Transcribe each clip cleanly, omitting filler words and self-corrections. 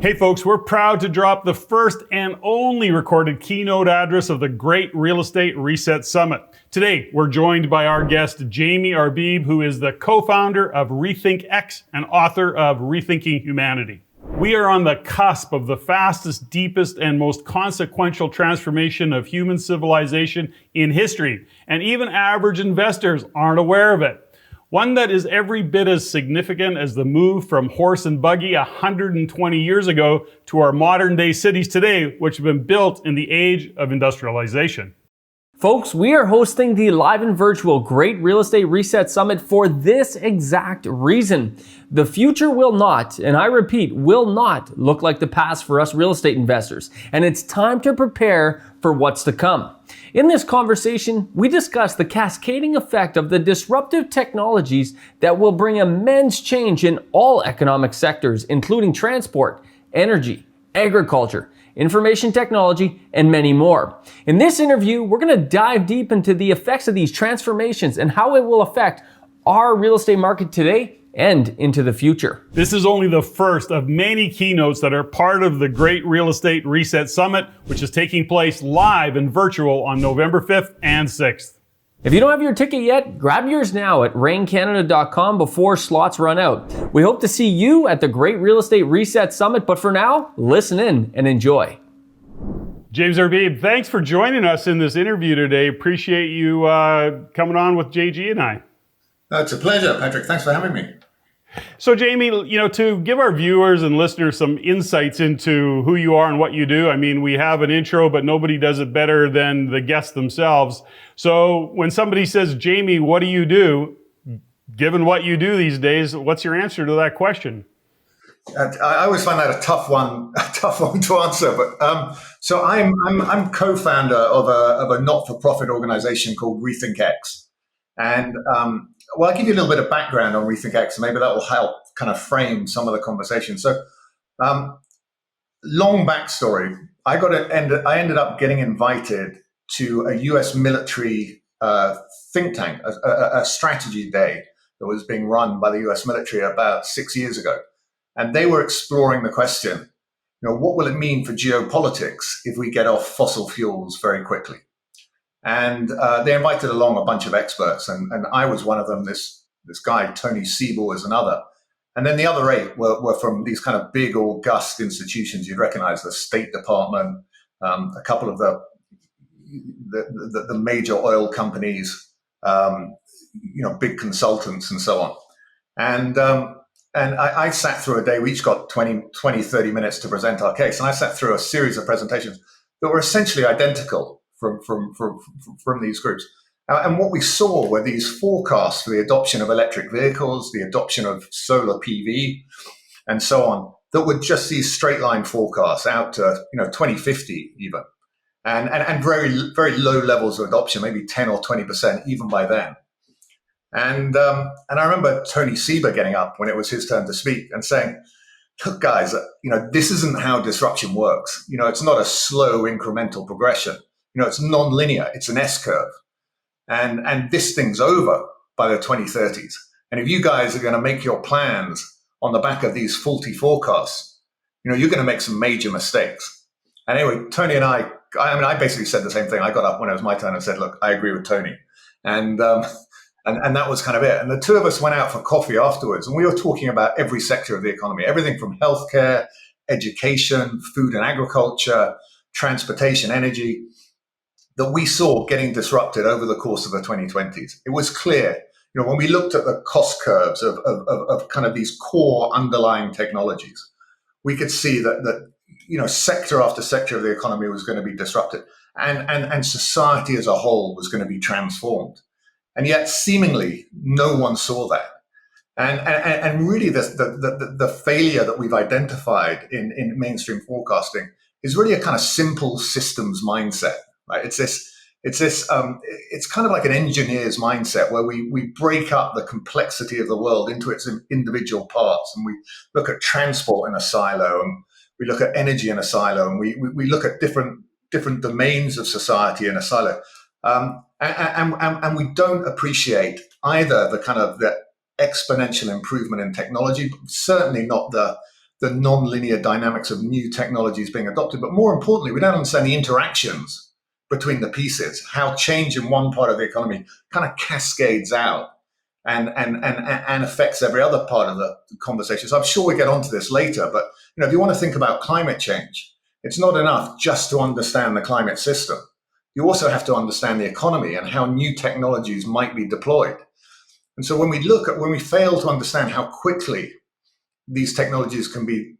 Hey folks, we're proud to drop the first and only recorded keynote address of the Great Real Estate Reset Summit. Today, we're joined by our guest, James Arbib, who is the co-founder of RethinkX and author of Rethinking Humanity. We are on the cusp of the fastest, deepest, and most consequential transformation of human civilization in history, and even average investors aren't aware of it. One that is every bit as significant as the move from horse and buggy 120 years ago to our modern day cities today, which have been built in the age of industrialization. Folks, we are hosting the live and virtual Great Real Estate Reset Summit for this exact reason. The future will not, and I repeat, will not look like the past for us real estate investors, and it's time to prepare for what's to come. In this conversation, we discuss the cascading effect of the disruptive technologies that will bring immense change in all economic sectors, including transport, energy, agriculture, information technology, and many more. In this interview, we're going to dive deep into the effects of these transformations and how it will affect our real estate market today and into the future. This is only the first of many keynotes that are part of the Great Real Estate Reset Summit, which is taking place live and virtual on November 5th and 6th. If you don't have your ticket yet, grab yours now at raincanada.com before slots run out. We hope to see you at the Great Real Estate Reset Summit, but for now, listen in and enjoy. James Arbib, thanks for joining us in this interview today. Appreciate you coming on with JG and I. It's a pleasure, Patrick. Thanks for having me. So Jamie, to give our viewers and listeners some insights into who you are and what you do, I mean, we have an intro, but nobody does it better than the guests themselves. So when somebody says, Jamie, what do you do? Given what you do these days, what's your answer to that question? I always find that a tough one to answer. But so I'm co-founder of a not-for-profit organization called RethinkX, and well, I'll give you a little bit of background on RethinkX, and maybe that will help kind of frame some of the conversation. So, long backstory. I ended up getting invited to a U.S. military think tank, a strategy day that was being run by the U.S. military about 6 years ago, and they were exploring the question, what will it mean for geopolitics if we get off fossil fuels very quickly? And they invited along a bunch of experts, and I was one of them. This guy, ToThe, was another. And then the other 8 were from these kind of big, august institutions. You'd recognize the State Department, a couple of the major oil companies, big consultants and so on. And I sat through a day. We each got 20, 30 minutes to present our case. And I sat through a series of presentations that were essentially identical from these groups. And what we saw were these forecasts for the adoption of electric vehicles, the adoption of solar PV, and so on, that were just these straight line forecasts out to 2050 even, and very, very low levels of adoption, maybe 10 or 20% even by then. And I remember ToThe getting up when it was his turn to speak and saying, look, guys, this isn't how disruption works. It's not a slow incremental progression. It's non-linear. It's an S-curve. And this thing's over by the 2030s. And if you guys are going to make your plans on the back of these faulty forecasts, you're going to make some major mistakes. And anyway, Tony and I basically said the same thing. I got up when it was my turn and said, look, I agree with Tony. And that was kind of it. And the two of us went out for coffee afterwards, and we were talking about every sector of the economy, everything from healthcare, education, food and agriculture, transportation, energy, that we saw getting disrupted over the course of the 2020s. It was clear, when we looked at the cost curves of kind of these core underlying technologies, we could see that sector after sector of the economy was going to be disrupted, and society as a whole was going to be transformed. And yet, seemingly, no one saw that. And really, the failure that we've identified in mainstream forecasting is really a kind of simple systems mindset. Right? It's kind of like an engineer's mindset where we break up the complexity of the world into its individual parts, and we look at transport in a silo, and we look at energy in a silo, and we look at different domains of society in a silo, and we don't appreciate either the kind of the exponential improvement in technology, but certainly not the the non-linear dynamics of new technologies being adopted. But more importantly, we don't understand the interactions between the pieces, how change in one part of the economy kind of cascades out and affects every other part of the conversation. So I'm sure we get onto this later, but if you want to think about climate change, it's not enough just to understand the climate system. You also have to understand the economy and how new technologies might be deployed. And so when we fail to understand how quickly these technologies can be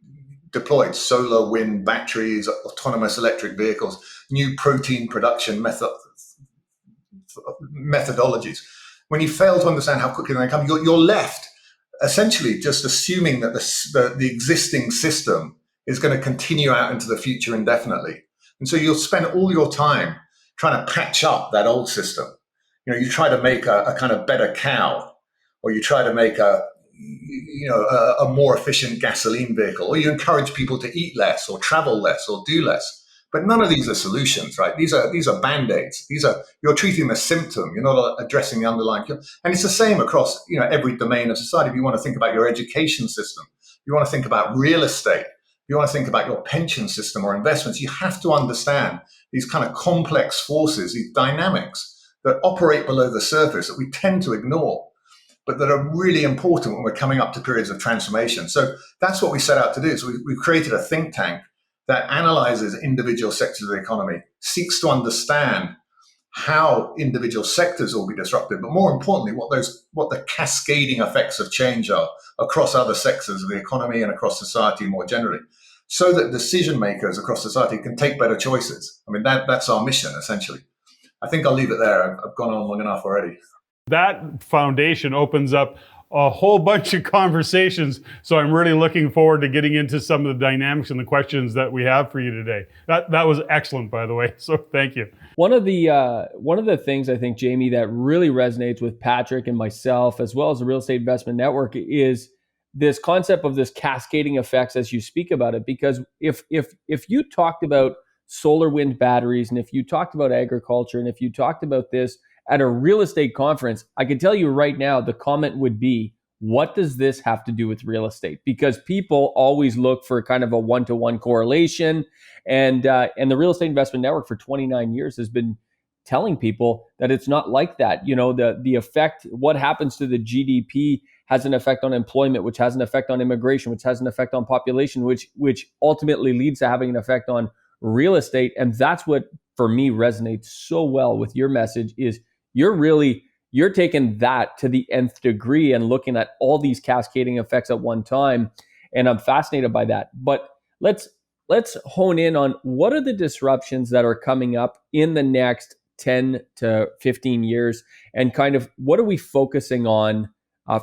deployed, solar, wind, batteries, autonomous electric vehicles, new protein production methodologies, when you fail to understand how quickly they come, you're left essentially just assuming that the existing system is going to continue out into the future indefinitely. And so you'll spend all your time trying to patch up that old system. You try to make a kind of better cow, or you try to make a more efficient gasoline vehicle, or you encourage people to eat less or travel less or do less. But none of these are solutions, right? These are band-aids. You're treating the symptom. You're not addressing the underlying cure. And it's the same across every domain of society. If you want to think about your education system, you want to think about real estate, you want to think about your pension system or investments, you have to understand these kind of complex forces, these dynamics that operate below the surface that we tend to ignore, but that are really important when we're coming up to periods of transformation. So that's what we set out to do. So we created a think tank that analyzes individual sectors of the economy, seeks to understand how individual sectors will be disrupted, but more importantly, what the cascading effects of change are across other sectors of the economy and across society more generally, so that decision makers across society can take better choices. I mean, that's our mission, essentially. I think I'll leave it there. I've gone on long enough already. That foundation opens up a whole bunch of conversations. So I'm really looking forward to getting into some of the dynamics and the questions that we have for you today. That was excellent, by the way. So thank you. One of the things I think, Jamie, that really resonates with Patrick and myself, as well as the Real Estate Investment Network, is this concept of this cascading effects as you speak about it. Because if you talked about solar wind batteries, and if you talked about agriculture, and if you talked about this at a real estate conference, I can tell you right now, the comment would be, what does this have to do with real estate? Because people always look for kind of a one-to-one correlation. And the Real Estate Investment Network for 29 years has been telling people that it's not like that. The effect, what happens to the GDP has an effect on employment, which has an effect on immigration, which has an effect on population, which ultimately leads to having an effect on real estate. And that's what, for me, resonates so well with your message is you're taking that to the nth degree and looking at all these cascading effects at one time. And I'm fascinated by that. But let's hone in on what are the disruptions that are coming up in the next 10 to 15 years, and kind of what are we focusing on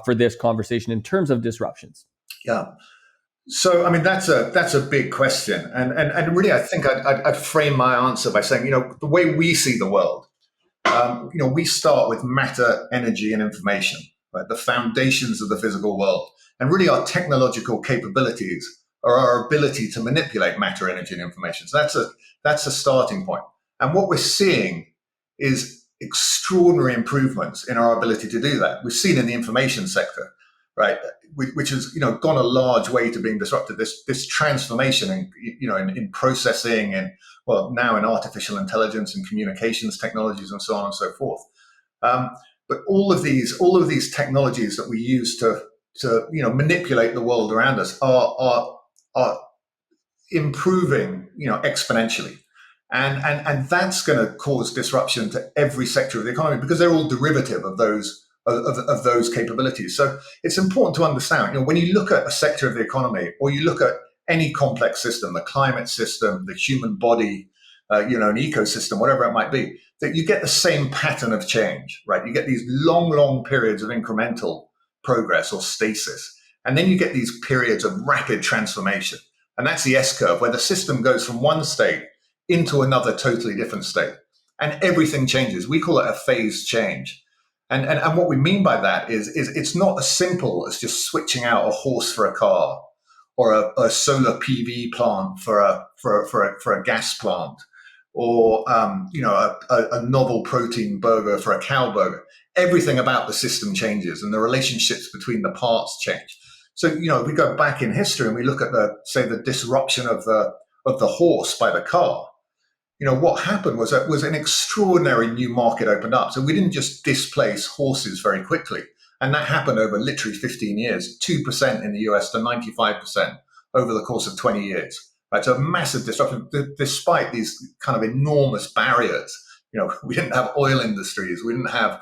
for this conversation in terms of disruptions? Yeah. So, I mean, that's a big question. And really, I think I'd frame my answer by saying, the way we see the world, we start with matter, energy, and information, right? The foundations of the physical world. And really our technological capabilities are our ability to manipulate matter, energy, and information. So that's a starting point. And what we're seeing is extraordinary improvements in our ability to do that. We've seen in the information sector, right, which has gone a large way to being disrupted. This transformation in processing and now in artificial intelligence and communications technologies and so on and so forth. But all of these technologies that we use to manipulate the world around us are improving exponentially. And that's going to cause disruption to every sector of the economy because they're all derivative of those capabilities. So it's important to understand, when you look at a sector of the economy, or you look at any complex system, the climate system, the human body, an ecosystem, whatever it might be, that you get the same pattern of change, right? You get these long periods of incremental progress or stasis. And then you get these periods of rapid transformation. And that's the S curve, where the system goes from one state into another totally different state. And everything changes. We call it a phase change. And what we mean by that is it's not as simple as just switching out a horse for a car, or a solar PV plant for a gas plant, or a novel protein burger for a cow burger. Everything about the system changes, and the relationships between the parts change. So, we go back in history and we look at the disruption of the horse by the car. What happened was an extraordinary new market opened up. So we didn't just displace horses very quickly. And that happened over literally 15 years, 2% in the US to 95% over the course of 20 years. Right? So a massive disruption, despite these kind of enormous barriers. We didn't have oil industries. We didn't have,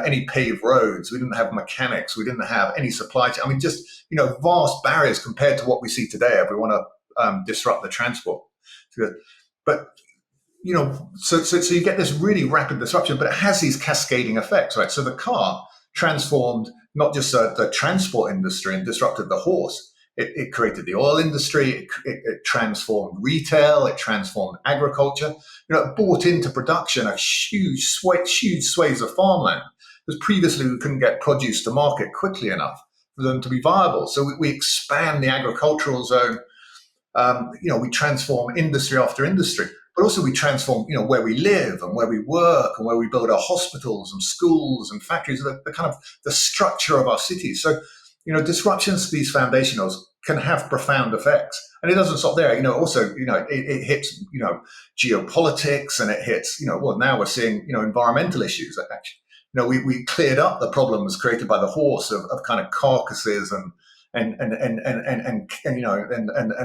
any paved roads. We didn't have mechanics. We didn't have any supply chain. I mean, just, vast barriers compared to what we see today if we want to disrupt the transport. But so you get this really rapid disruption, but it has these cascading effects, right? So the car transformed not just the transport industry and disrupted the horse. It created the oil industry. It transformed retail. It transformed agriculture. It brought into production a huge swathes of farmland, because previously we couldn't get produce to market quickly enough for them to be viable. So we expand the agricultural zone. We transform industry after industry. But also we transform, where we live and where we work and where we build our hospitals and schools and factories, the kind of the structure of our cities. So, disruptions to these foundationals can have profound effects. And it doesn't stop there. Also, it hits, geopolitics, and it hits, now we're seeing, environmental issues. Actually, we cleared up the problems created by the horse of kind of carcasses and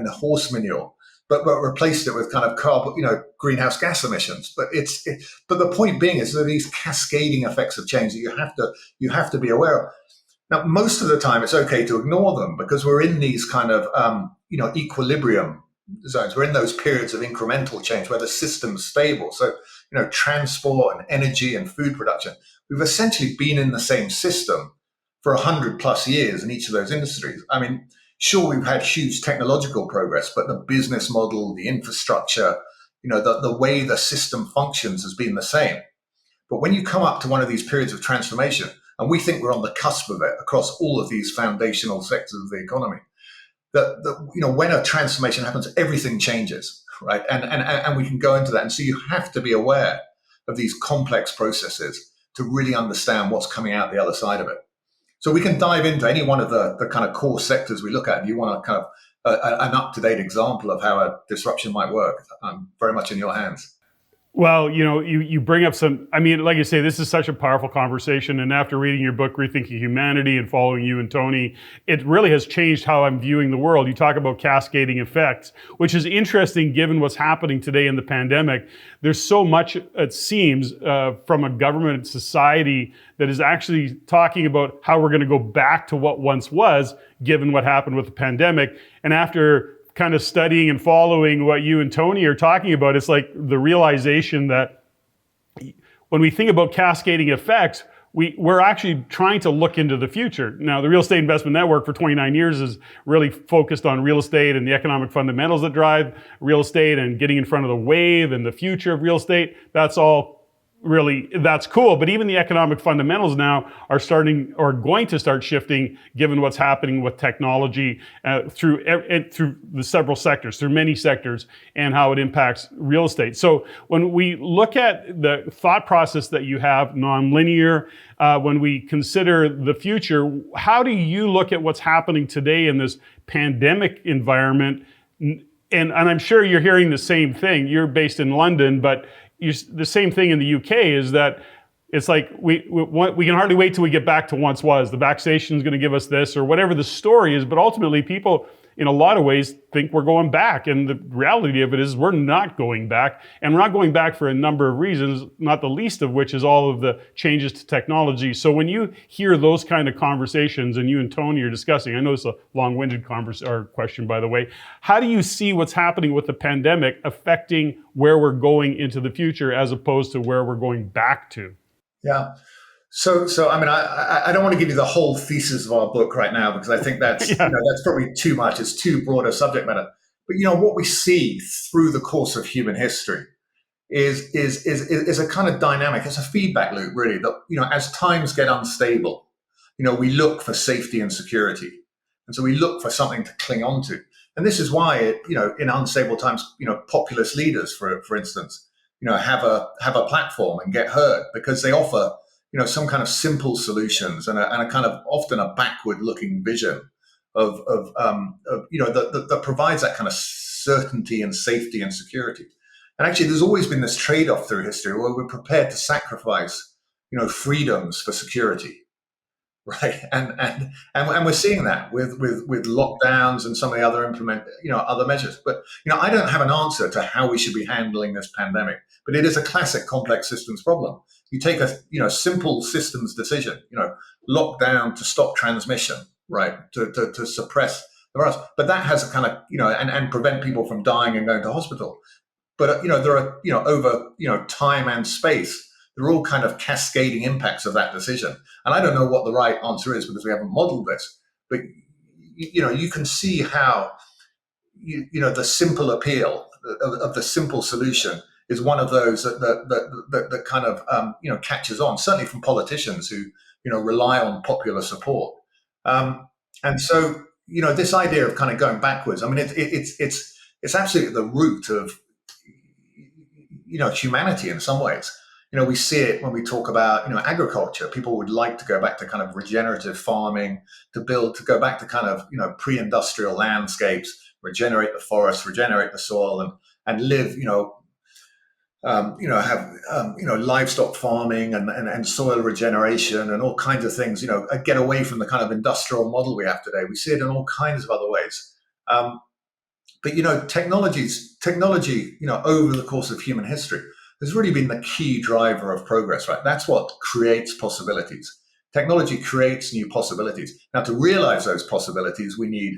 horse manure. But replaced it with kind of carbon, greenhouse gas emissions. But but the point being is that these cascading effects of change that you have to be aware of. Now, most of the time, it's okay to ignore them because we're in these kind of equilibrium zones. We're in those periods of incremental change where the system's stable. So transport and energy and food production, we've essentially been in the same system for 100+ years in each of those industries. I mean, sure, we've had huge technological progress, but the business model, the infrastructure, the way the system functions has been the same. But when you come up to one of these periods of transformation, and we think we're on the cusp of it across all of these foundational sectors of the economy, when a transformation happens, everything changes, right? And we can go into that. And so you have to be aware of these complex processes to really understand what's coming out the other side of it. So we can dive into any one of the kind of core sectors we look at. If you want a kind of an up-to-date example of how a disruption might work, I'm very much in your hands. Well, you bring up like you say, this is such a powerful conversation. And after reading your book, Rethinking Humanity, and following you and Tony, it really has changed how I'm viewing the world. You talk about cascading effects, which is interesting given what's happening today in the pandemic. There's so much, it seems, from a government society that is actually talking about how we're going to go back to what once was, given what happened with the pandemic. And after kind of studying and following what you and Tony are talking about, it's like the realization that when we think about cascading effects, we're actually trying to look into the future. Now, the Real Estate Investment Network for 29 years is really focused on real estate and the economic fundamentals that drive real estate and getting in front of the wave and the future of real estate. That's all really, that's cool. But even the economic fundamentals now are going to start shifting given what's happening with technology through the several sectors, through many sectors, and how it impacts real estate. So when we look at the thought process that you have, nonlinear, when we consider the future, how do you look at what's happening today in this pandemic environment? And I'm sure you're hearing the same thing. You're based in London, but the same thing in the UK is that it's like we can hardly wait till we get back to once was. The vaccination is going to give us this, or whatever the story is. But ultimately, people, in a lot of ways, think we're going back. And the reality of it is we're not going back. And we're not going back for a number of reasons, not the least of which is all of the changes to technology. So when you hear those kind of conversations, and you and Tony are discussing, I know it's a long-winded question, by the way, how do you see what's happening with the pandemic affecting where we're going into the future as opposed to where we're going back to? Yeah. So I mean, I don't want to give you the whole thesis of our book right now, because I think that's that's probably too much. It's too broad a subject matter. But what we see through the course of human history is a kind of dynamic. It's a feedback loop, really. That as times get unstable, we look for safety and security, and so we look for something to cling on to. And this is why in unstable times, populist leaders, for instance, have a platform and get heard, because they offer some kind of simple solutions and a kind of often a backward looking vision that provides that kind of certainty and safety and security. And actually, there's always been this trade-off through history where we're prepared to sacrifice, freedoms for security, right? And we're seeing that with lockdowns and some of the other other measures. But I don't have an answer to how we should be handling this pandemic. But it is a classic complex systems problem. You take a simple systems decision, lockdown to stop transmission, right? To suppress the virus, but that has a kind of and prevent people from dying and going to hospital. But there are over time and space, there are all kind of cascading impacts of that decision. And I don't know what the right answer is because we haven't modeled this. But you can see how the simple appeal of the simple solution is one of those that kind of catches on, certainly from politicians who rely on popular support. And so this idea of kind of going backwards, I mean, it's absolutely at the root of humanity in some ways. We see it when we talk about agriculture. People would like to go back to kind of regenerative farming, to go back to kind of pre-industrial landscapes, regenerate the forest, regenerate the soil, and live have livestock farming and soil regeneration and all kinds of things. Get away from the kind of industrial model we have today. We see it in all kinds of other ways. But technology, over the course of human history has really been the key driver of progress, right? That's what creates possibilities. Technology creates new possibilities. Now, to realize those possibilities, we need,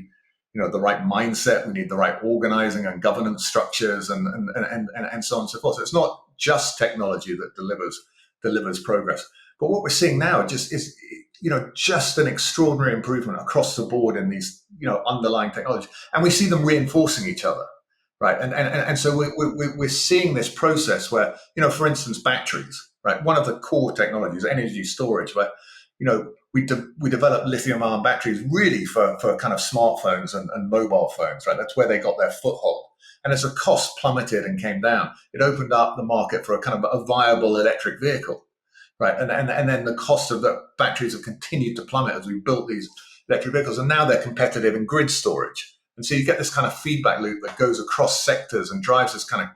the right mindset. We need the right organizing and governance structures, and so on and so forth. So it's not just technology that delivers progress. But what we're seeing now is just an extraordinary improvement across the board in these underlying technologies, and we see them reinforcing each other, right? And so we're seeing this process where for instance, batteries, right? One of the core technologies, energy storage, where we developed lithium-ion batteries really for kind of smartphones and mobile phones, right? That's where they got their foothold. And as the cost plummeted and came down, it opened up the market for a kind of a viable electric vehicle, right? And then the cost of the batteries have continued to plummet as we built these electric vehicles, and now they're competitive in grid storage. And so you get this kind of feedback loop that goes across sectors and drives this kind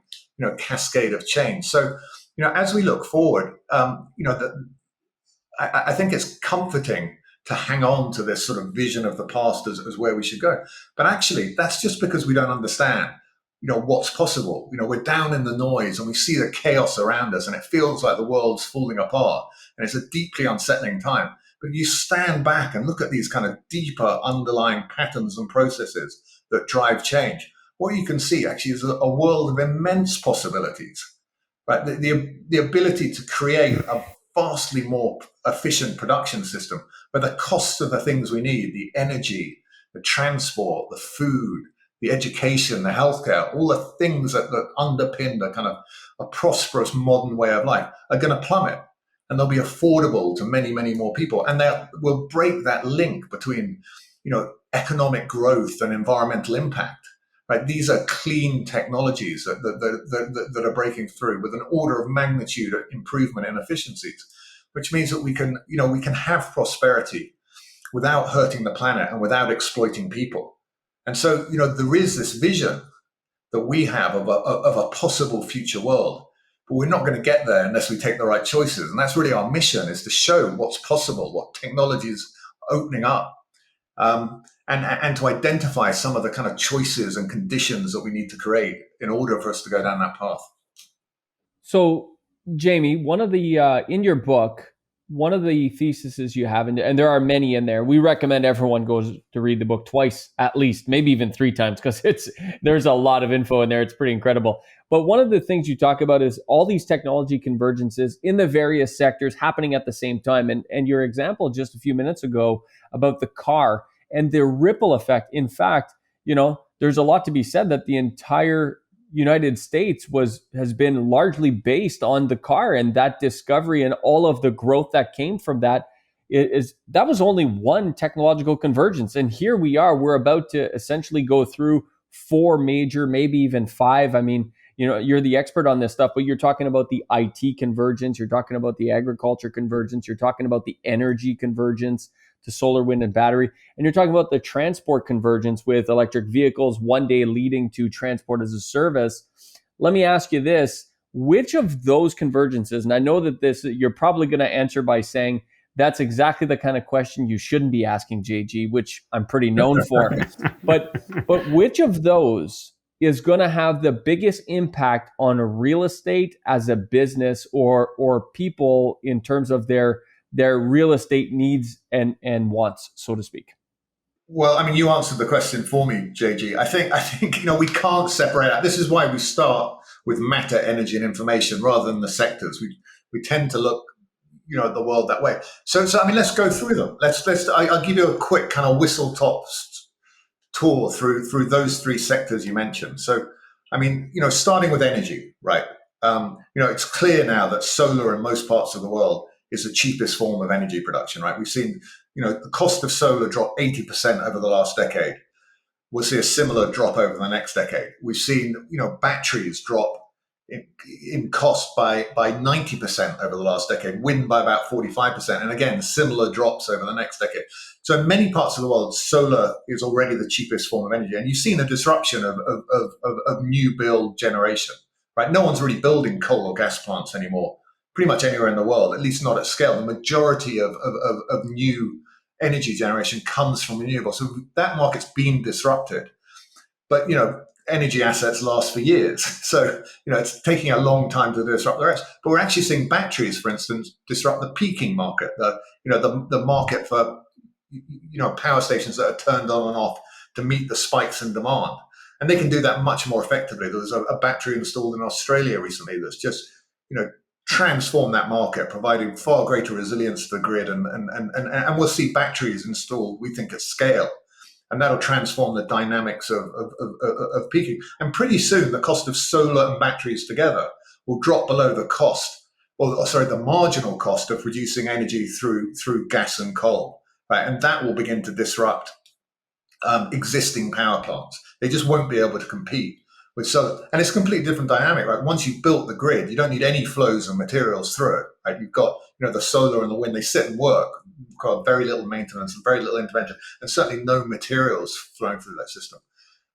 of cascade of change. So as we look forward, I think it's comforting to hang on to this sort of vision of the past as where we should go. But actually, that's just because we don't understand, what's possible. We're down in the noise and we see the chaos around us and it feels like the world's falling apart. And it's a deeply unsettling time. But if you stand back and look at these kind of deeper underlying patterns and processes that drive change, what you can see actually is a world of immense possibilities, right? The ability to create a vastly more efficient production system, but the cost of the things we need, the energy, the transport, the food, the education, the healthcare, all the things that underpin the kind of a prosperous modern way of life are going to plummet, and they'll be affordable to many, many more people. And that will break that link between, economic growth and environmental impact. Right, these are clean technologies that are breaking through with an order of magnitude improvement in efficiencies, which means that we can have prosperity without hurting the planet and without exploiting people. And so, there is this vision that we have of a possible future world, but we're not going to get there unless we take the right choices. And that's really our mission, is to show what's possible, what technology is opening up. And to identify some of the kind of choices and conditions that we need to create in order for us to go down that path. So, Jamie, one of the in your book, one of the theses you have, and there are many in there. We recommend everyone goes to read the book twice, at least, maybe even 3 times, because there's a lot of info in there. It's pretty incredible. But one of the things you talk about is all these technology convergences in the various sectors happening at the same time. And your example just a few minutes ago about the car and the ripple effect. In fact, there's a lot to be said that the entire United States has been largely based on the car, and that discovery and all of the growth that came from that was only one technological convergence. And here we are, we're about to essentially go through 4 major, maybe even 5. I mean, you're the expert on this stuff, but you're talking about the IT convergence, you're talking about the agriculture convergence, you're talking about the energy convergence, to solar, wind, and battery. And you're talking about the transport convergence with electric vehicles one day leading to transport as a service. Let me ask you this. Which of those convergences, and I know that this, you're probably going to answer by saying that's exactly the kind of question you shouldn't be asking, JG, which I'm pretty known for. but which of those is going to have the biggest impact on real estate as a business or people in terms of their real estate needs and wants, so to speak? Well, I mean, you answered the question for me, JG. I think we can't separate out. This is why we start with matter, energy, and information rather than the sectors. We tend to look, at the world that way. So I mean, let's go through them. I'll give you a quick kind of whistle-top tour through those three sectors you mentioned. So, I mean, starting with energy, right? It's clear now that solar in most parts of the world is the cheapest form of energy production, right? We've seen, the cost of solar drop 80% over the last decade. We'll see a similar drop over the next decade. We've seen, batteries drop in cost by 90% over the last decade, wind by about 45%, and again, similar drops over the next decade. So in many parts of the world, solar is already the cheapest form of energy. And you've seen a disruption of new build generation, right? No one's really building coal or gas plants anymore, pretty much anywhere in the world, at least not at scale. The majority of new energy generation comes from renewables. So that market's been disrupted. But, energy assets last for years. So, it's taking a long time to disrupt the rest. But we're actually seeing batteries, for instance, disrupt the peaking market, the market for, power stations that are turned on and off to meet the spikes in demand. And they can do that much more effectively. There was a battery installed in Australia recently that's just, transformed that market, providing far greater resilience to the grid. And we'll see batteries installed, we think, at scale. And that'll transform the dynamics of peaking. And pretty soon, the cost of solar and batteries together will drop below the cost, the marginal cost of producing energy through gas and coal, right? And that will begin to disrupt existing power plants. They just won't be able to compete with solar. And it's a completely different dynamic, right? Once you've built the grid, you don't need any flows of materials through it, right? You've got, the solar and the wind, they sit and work. You've got very little maintenance and very little intervention, and certainly no materials flowing through that system.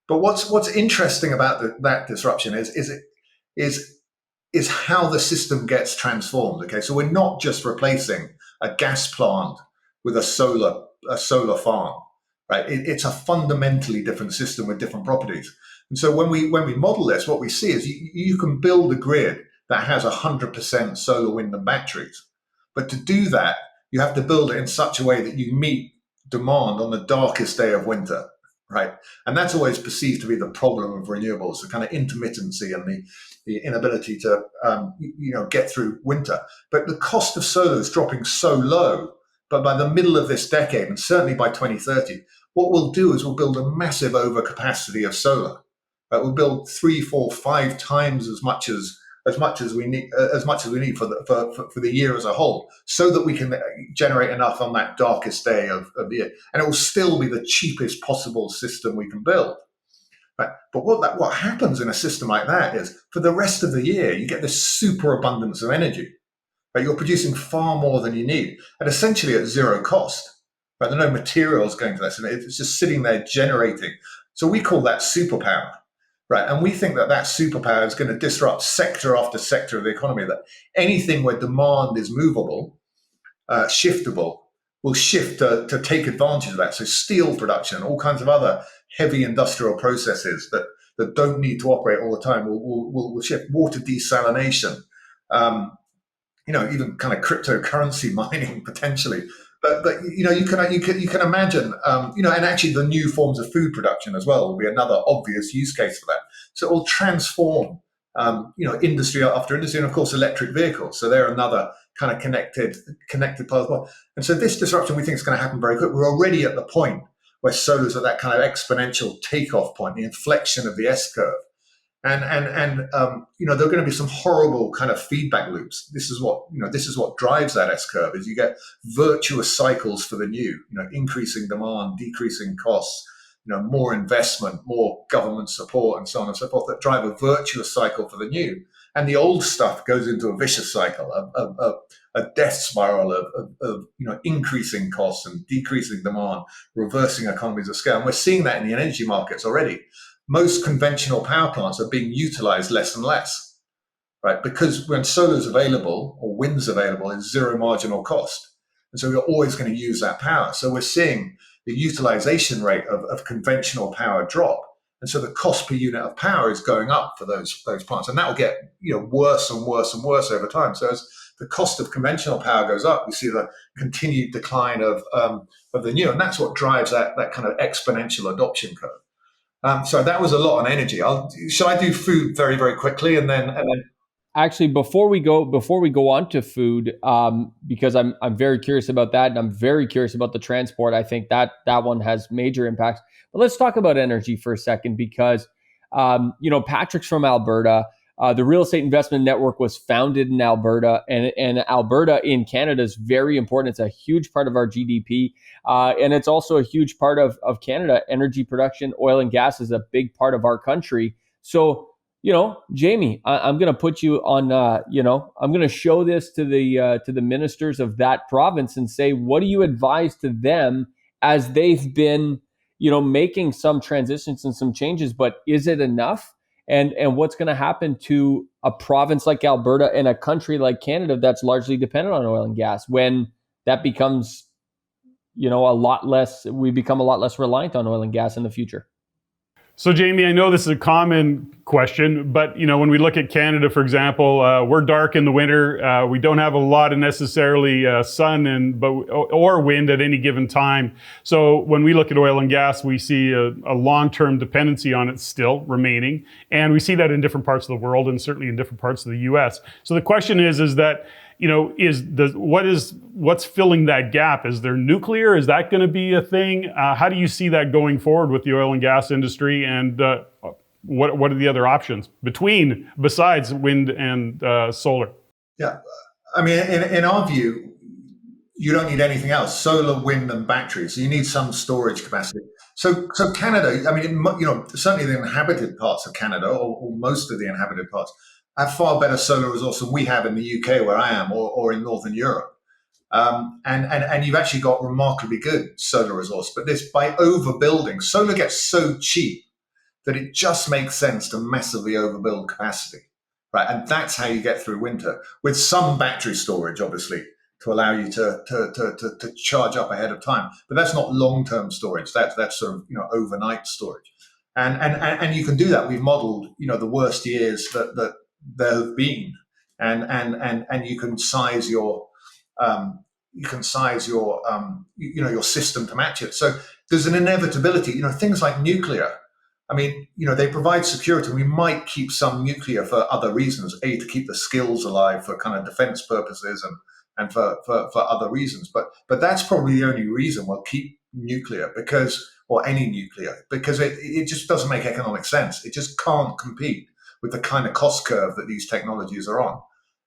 But what's interesting about that disruption is how the system gets transformed. Okay, so we're not just replacing a gas plant with a solar farm, right? It's a fundamentally different system with different properties. And so when we model this, what we see is you can build a grid that has 100% solar, wind, and batteries. But to do that, you have to build it in such a way that you meet demand on the darkest day of winter, right? And that's always perceived to be the problem of renewables, the kind of intermittency and the inability to, get through winter. But the cost of solar is dropping so low. But by the middle of this decade, and certainly by 2030, what we'll do is we'll build a massive overcapacity of solar. Right? We'll build 3, 4, 5 times as much as we need for the year as a whole, so that we can generate enough on that darkest day of the year, and it will still be the cheapest possible system we can build. Right? But what happens in a system like that is, for the rest of the year, you get this super abundance of energy. Right? You're producing far more than you need, and essentially at zero cost. Right? There are no materials going to that, so it's just sitting there generating. So we call that superpower. Right, and we think that superpower is going to disrupt sector after sector of the economy, that anything where demand is movable, shiftable, will shift to take advantage of that. So steel production, all kinds of other heavy industrial processes that don't need to operate all the time will shift. Water desalination, even kind of cryptocurrency mining potentially. But you can imagine, and actually the new forms of food production as well will be another obvious use case for that. So it will transform, industry after industry, and of course electric vehicles. So they're another kind of connected part as well. And so this disruption we think is going to happen very quick. We're already at the point where solar's at that kind of exponential takeoff point, the inflection of the S curve. And there are going to be some horrible kind of feedback loops. This is what drives that S curve, is you get virtuous cycles for the new, increasing demand, decreasing costs, more investment, more government support, and so on and so forth, that drive a virtuous cycle for the new. And the old stuff goes into a vicious cycle a death spiral of increasing costs and decreasing demand, reversing economies of scale. And we're seeing that in the energy markets already. Most conventional power plants are being utilized less and less, right? Because when solar's available or wind's available, it's zero marginal cost. And so we're always going to use that power. So we're seeing the utilization rate of conventional power drop. And so the cost per unit of power is going up for those plants. And that will get worse and worse and worse over time. So as the cost of conventional power goes up, we see the continued decline of the new. And that's what drives that kind of exponential adoption curve. So that was a lot on energy. Shall I do food very, very quickly and then Actually, before we go on to food, because I'm very curious about that, and I'm very curious about the transport. I think that one has major impacts. But let's talk about energy for a second, because Patrick's from Alberta. The Real Estate Investment Network was founded in Alberta, and Alberta in Canada is very important. It's a huge part of our GDP, and it's also a huge part of Canada. Energy production, oil and gas is a big part of our country. So, Jamie, I'm going to put you on, I'm going to show this to the ministers of that province and say, what do you advise to them as they've been, making some transitions and some changes, but is it enough? And what's going to happen to a province like Alberta and a country like Canada that's largely dependent on oil and gas when that becomes, we become a lot less reliant on oil and gas in the future? So, Jamie, I know this is a common question, but when we look at Canada, for example, we're dark in the winter. We don't have a lot of necessarily sun or wind at any given time. So, when we look at oil and gas, we see a long-term dependency on it still remaining, and we see that in different parts of the world and certainly in different parts of the U.S. So, the question is that what's filling that gap? Is there nuclear? Is that going to be a thing? How do you see that going forward with the oil and gas industry? And what are the other options besides wind and solar? Yeah, I mean, in our view, you don't need anything else: solar, wind, and batteries. So you need some storage capacity. So Canada, I mean, certainly the inhabited parts of Canada, or most of the inhabited parts, have far better solar resource than we have in the UK, where I am, or in Northern Europe. And you've actually got remarkably good solar resource. But by overbuilding, solar gets so cheap that it just makes sense to massively overbuild capacity, right? And that's how you get through winter, with some battery storage, obviously, to allow you to charge up ahead of time. But that's not long-term storage. That's sort of overnight storage. And you can do that. We've modeled the worst years that there have been, and you can size your your system to match it. So there's an inevitability. Things like nuclear. I mean, they provide security. We might keep some nuclear for other reasons, to keep the skills alive for kind of defense purposes and for other reasons. But that's probably the only reason we'll keep nuclear, or any nuclear, because it just doesn't make economic sense. It just can't compete with the kind of cost curve that these technologies are on.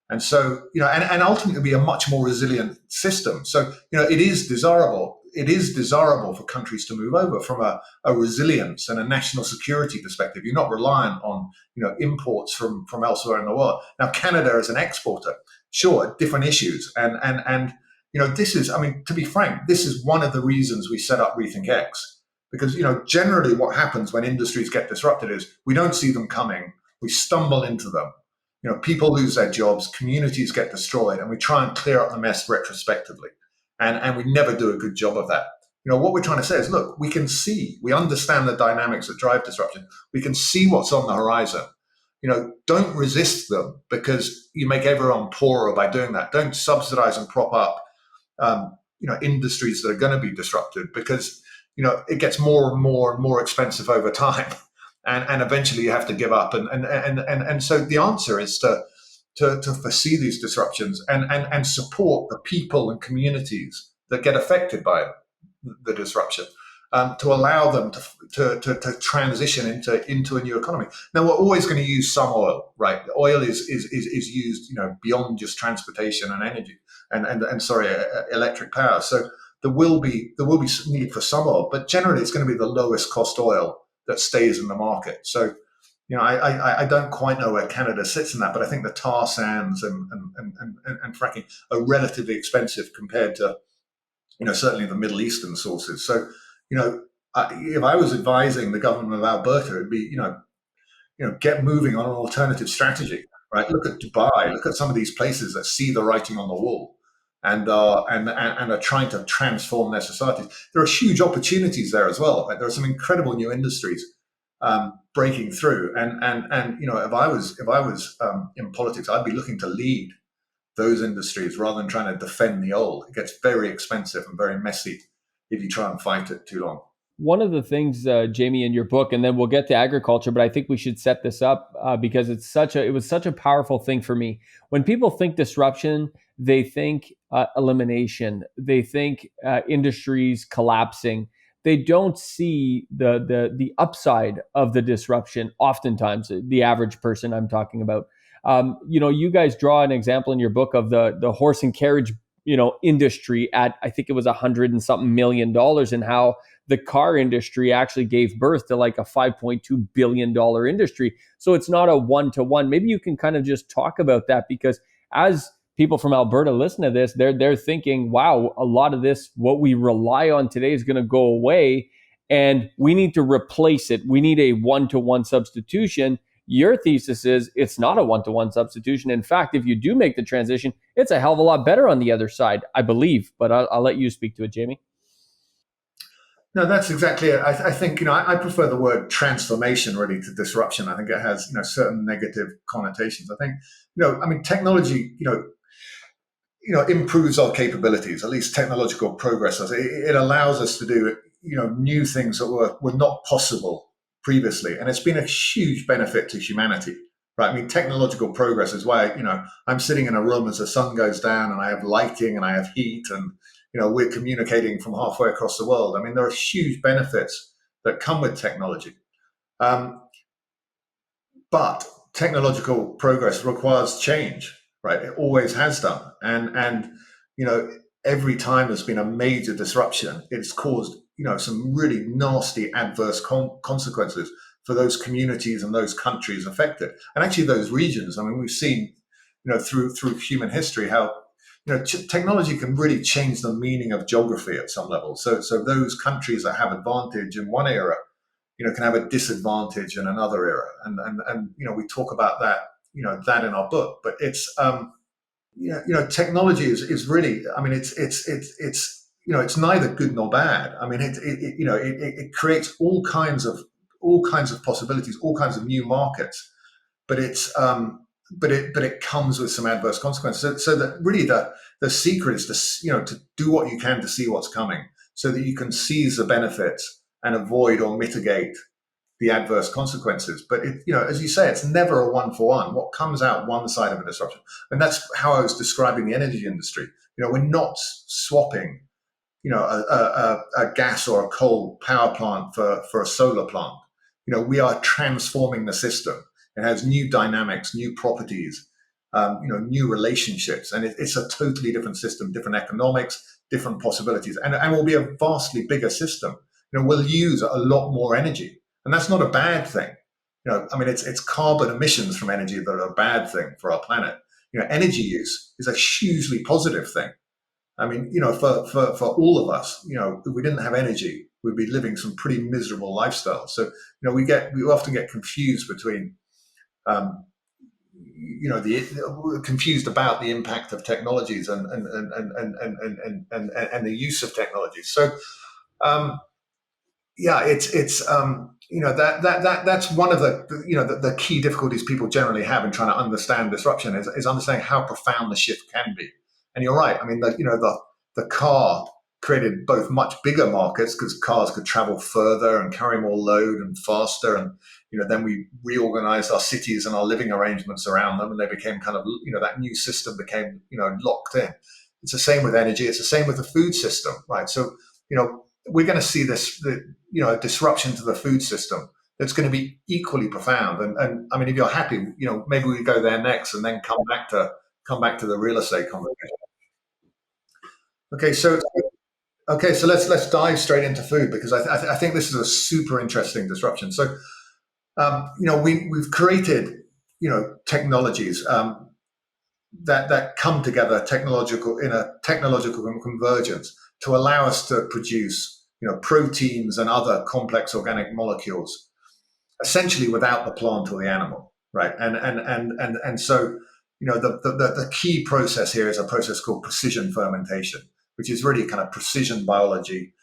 And so, and ultimately be a much more resilient system. So, it is desirable. It is desirable for countries to move over from a resilience and a national security perspective. You're not reliant on, imports from elsewhere in the world. Now, Canada as an exporter, sure, different issues. And this is, I mean, to be frank, this is one of the reasons we set up RethinkX. Because, generally what happens when industries get disrupted is we don't see them coming. We stumble into them. People lose their jobs, communities get destroyed, and we try and clear up the mess retrospectively. And we never do a good job of that. What we're trying to say is, look, we understand the dynamics that drive disruption. We can see what's on the horizon. Don't resist them because you make everyone poorer by doing that. Don't subsidize and prop up, industries that are going to be disrupted, because, it gets more and more and more expensive over time. And eventually you have to give up. And so the answer is to foresee these disruptions and support the people and communities that get affected by the disruption, to allow them to transition into a new economy. Now, we're always going to use some oil, right? Oil is used, beyond just transportation and energy and electric power. So there will be need for some oil, but generally it's going to be the lowest cost oil that stays in the market. So, I don't quite know where Canada sits in that, but I think the tar sands and fracking are relatively expensive compared to, certainly the Middle Eastern sources. So, if I was advising the government of Alberta, it'd be, get moving on an alternative strategy, right? Look at Dubai, look at some of these places that see the writing on the wall and are trying to transform their societies. There are huge opportunities there as well. Right? There are some incredible new industries breaking through, and if I was in politics, I'd be looking to lead those industries rather than trying to defend the old. It gets very expensive and very messy if you try and fight it too long. One of the things, Jamie, in your book, and then we'll get to agriculture, but I think we should set this up because it was such a powerful thing for me. When people think disruption, they think elimination, they think industries collapsing. They don't see the upside of the disruption. Oftentimes, the average person I'm talking about. You guys draw an example in your book of the horse and carriage, industry at, I think it was $100 and something million, and how the car industry actually gave birth to like a $5.2 billion industry. So it's not a one-to-one. Maybe you can kind of just talk about that, because as people from Alberta listen to this, they're thinking, wow, a lot of this, what we rely on today, is going to go away and we need to replace it. We need a one-to-one substitution. Your thesis is it's not a one-to-one substitution. In fact, if you do make the transition, it's a hell of a lot better on the other side, I believe. But I'll let you speak to it, Jamie. No, that's exactly it. I think I prefer the word transformation really to disruption. I think it has certain negative connotations. I think technology improves our capabilities. At least technological progress does. It allows us to do new things that were not possible previously, and it's been a huge benefit to humanity. Right? I mean, technological progress is why I'm sitting in a room as the sun goes down, and I have lighting and I have heat, and we're communicating from halfway across the world. I mean, there are huge benefits that come with technology. But technological progress requires change, right? It always has done. And every time there's been a major disruption, it's caused, some really nasty adverse consequences for those communities and those countries affected. And actually those regions, I mean, we've seen, through human history, how technology can really change the meaning of geography at some level. So those countries that have advantage in one era, can have a disadvantage in another era. And we talk about that, that in our book. But it's technology is really, I mean, it's neither good nor bad. I mean, it creates all kinds of possibilities, all kinds of new markets. But it comes with some adverse consequences. So that really the secret is to do what you can to see what's coming, so that you can seize the benefits and avoid or mitigate the adverse consequences. But as you say, it's never a one-for-one. What comes out one side of a disruption, and that's how I was describing the energy industry. We're not swapping, a gas or a coal power plant for a solar plant. We are transforming the system. It has new dynamics, new properties, new relationships, and it's a totally different system, different economics, different possibilities, and will be a vastly bigger system. We'll use a lot more energy, and that's not a bad thing. I mean, it's carbon emissions from energy that are a bad thing for our planet. Energy use is a hugely positive thing. I mean, for all of us, if we didn't have energy, we'd be living some pretty miserable lifestyles. So, we often get confused between confused about the impact of technologies and the use of technologies. So, that's one of the key difficulties people generally have in trying to understand disruption is understanding how profound the shift can be. And you're right. I mean, the car created both much bigger markets because cars could travel further and carry more load and faster. And, then we reorganized our cities and our living arrangements around them, and they became kind of, that new system became, locked in. It's the same with energy. It's the same with the food system, right? So, we're going to see this, a disruption to the food system that's going to be equally profound. And I mean, if you're happy, maybe we go there next and then come back to the real estate conversation. Okay, so, so let's let's dive straight into food, because I think this is a super interesting disruption. So, we've created, technologies that come together in a technological convergence to allow us to produce, proteins and other complex organic molecules, essentially without the plant or the animal, right? And so, the key process here is a process called precision fermentation, which is really kind of precision biology,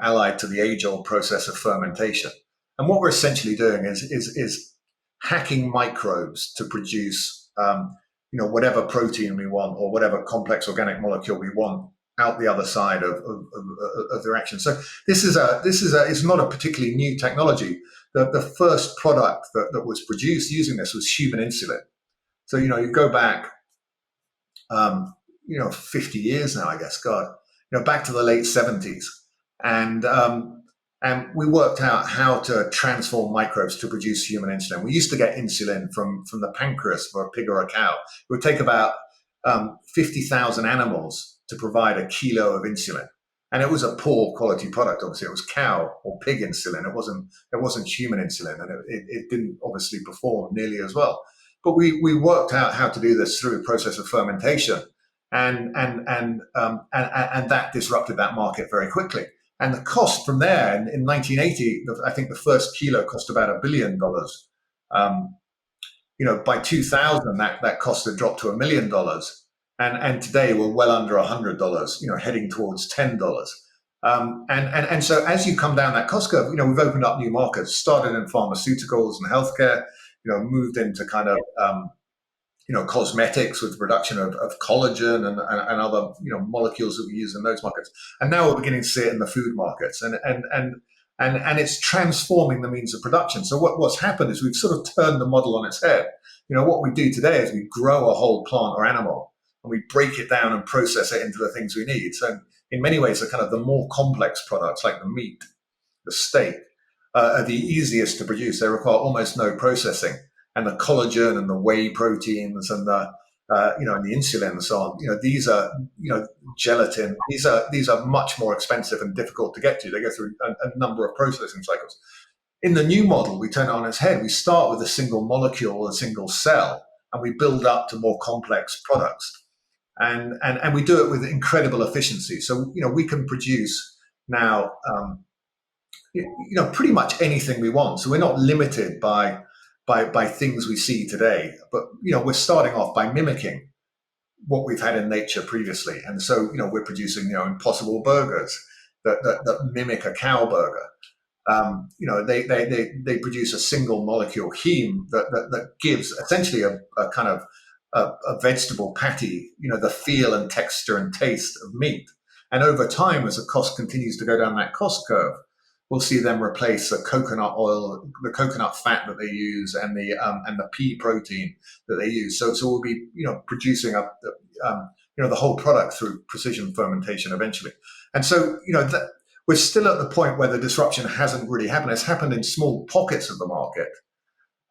allied to the age-old process of fermentation. And what we're essentially doing is hacking microbes to produce, whatever protein we want or whatever complex organic molecule we want out the other side of the reaction. So it's not a particularly new technology. The first product that was produced using this was human insulin. So you go back, 50 years now, I guess. God, back to the late 70s, and we worked out how to transform microbes to produce human insulin. We used to get insulin from the pancreas for a pig or a cow. It would take about 50,000 animals to provide a kilo of insulin. And it was a poor quality product. Obviously, it was cow or pig insulin. It wasn't human insulin, and it didn't obviously perform nearly as well. But we worked out how to do this through a process of fermentation, and that disrupted that market very quickly. And the cost from there in 1980, I think the first kilo cost about $1 billion. By 2000, that cost had dropped to $1 million. And today we're well under $100, heading towards $10. And so as you come down that cost curve, we've opened up new markets, started in pharmaceuticals and healthcare, moved into kind of, cosmetics with the production of collagen and other, molecules that we use in those markets. And now we're beginning to see it in the food markets, and it's transforming the means of production. So what's happened is we've sort of turned the model on its head. What we do today is we grow a whole plant or animal, and we break it down and process it into the things we need. So in many ways, the more complex products like the meat, the steak, are the easiest to produce. They require almost no processing. And the collagen and the whey proteins and the and the insulin and so on, these are, gelatin. These are much more expensive and difficult to get to. They go through a number of processing cycles. In the new model, we turn it on its head. We start with a single molecule, a single cell, and we build up to more complex products. And we do it with incredible efficiency. So, we can produce now, pretty much anything we want. So we're not limited by things we see today, but we're starting off by mimicking what we've had in nature previously, and so we're producing impossible burgers that mimic a cow burger. They produce a single molecule heme that gives essentially a kind of a vegetable patty, the feel and texture and taste of meat. And over time, as the cost continues to go down that cost curve, we'll see them replace the coconut oil, the coconut fat that they use, and the pea protein that they use. So we'll be producing the whole product through precision fermentation eventually. And so we're still at the point where the disruption hasn't really happened. It's happened in small pockets of the market,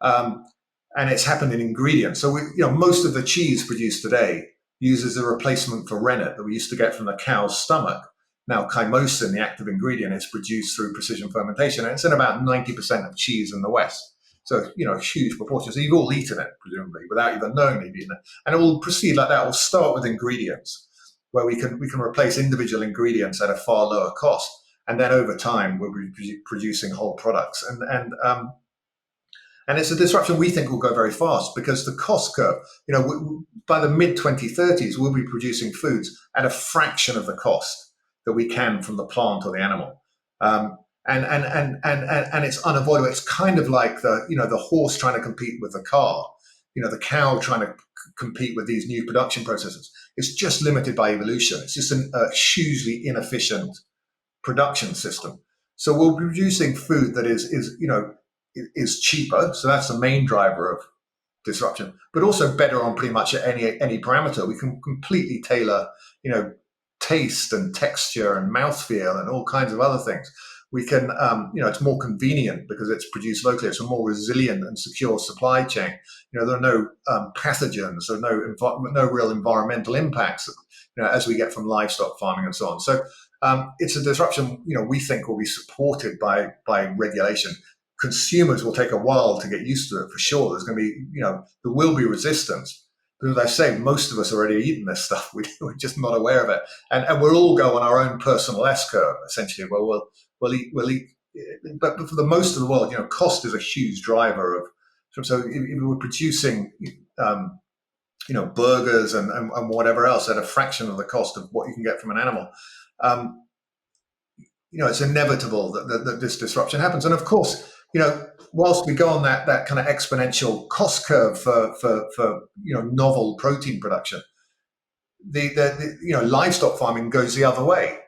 and it's happened in ingredients. So most of the cheese produced today uses a replacement for rennet that we used to get from the cow's stomach. Now, chymosin, the active ingredient, is produced through precision fermentation, and it's in about 90% of cheese in the West. So, a huge proportion. So you've all eaten it, presumably, without even knowing you've eaten it. And it will proceed like that. We'll start with ingredients, where we can replace individual ingredients at a far lower cost, and then over time we'll be producing whole products. And it's a disruption we think will go very fast because the cost curve, by the mid 2030s, we'll be producing foods at a fraction of the cost that we can from the plant or the animal, and it's unavoidable. It's kind of like the horse trying to compete with the car, the cow trying to compete with these new production processes. It's just limited by evolution. It's just a hugely inefficient production system. So we'll be producing food that is cheaper. So that's the main driver of disruption, but also better on pretty much any parameter. We can completely tailor, taste and texture and mouthfeel and all kinds of other things. We can, it's more convenient because it's produced locally. It's a more resilient and secure supply chain. There are no pathogens, or no real environmental impacts, as we get from livestock farming and so on. So it's a disruption, we think will be supported by regulation. consumers will take a while to get used to it for sure. There's going to be, there will be resistance. But as I say, most of us already eating this stuff. We're just not aware of it. And we'll all go on our own personal S-curve, essentially, where we'll eat. But for the most of the world, cost is a huge driver of. So if we were producing, burgers and whatever else at a fraction of the cost of what you can get from an animal, it's inevitable that this disruption happens. And of course, whilst we go on that kind of exponential cost curve for novel protein production, the livestock farming goes the other way.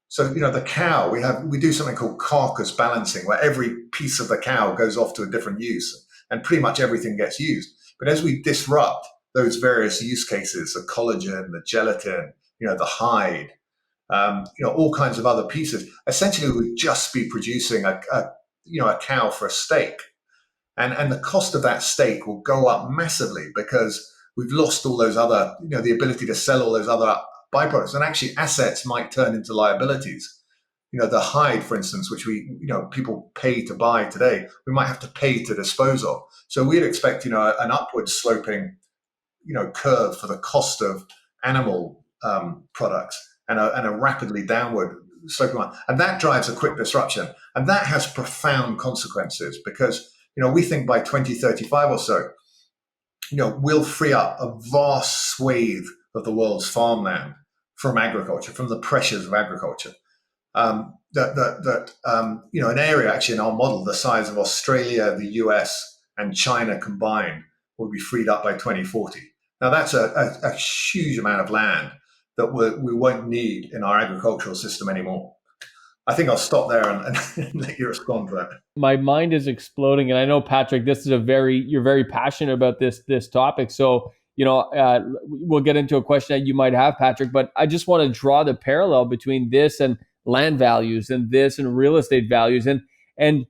So the cow, we do something called carcass balancing, where every piece of the cow goes off to a different use, and pretty much everything gets used. But as we disrupt those various use cases, the collagen, the gelatin, the hide, all kinds of other pieces, essentially we would just be producing a cow for a steak. And the cost of that steak will go up massively because we've lost all those other, the ability to sell all those other byproducts. And actually assets might turn into liabilities. The hide, for instance, which people pay to buy today, we might have to pay to dispose of. So we'd expect, an upward sloping, curve for the cost of animal products and a rapidly downward sloping one. And that drives a quick disruption. And that has profound consequences because, we think by 2035 or so, we'll free up a vast swathe of the world's farmland from agriculture, from the pressures of agriculture. An area actually in our model, the size of Australia, the US, and China combined, will be freed up by 2040. Now that's a huge amount of land that we won't need in our agricultural system anymore. I think I'll stop there and let you respond to that. My mind is exploding, and I know, Patrick, you're very passionate about this topic. So we'll get into a question that you might have, Patrick. But I just want to draw the parallel between this and land values, and this and real estate values, and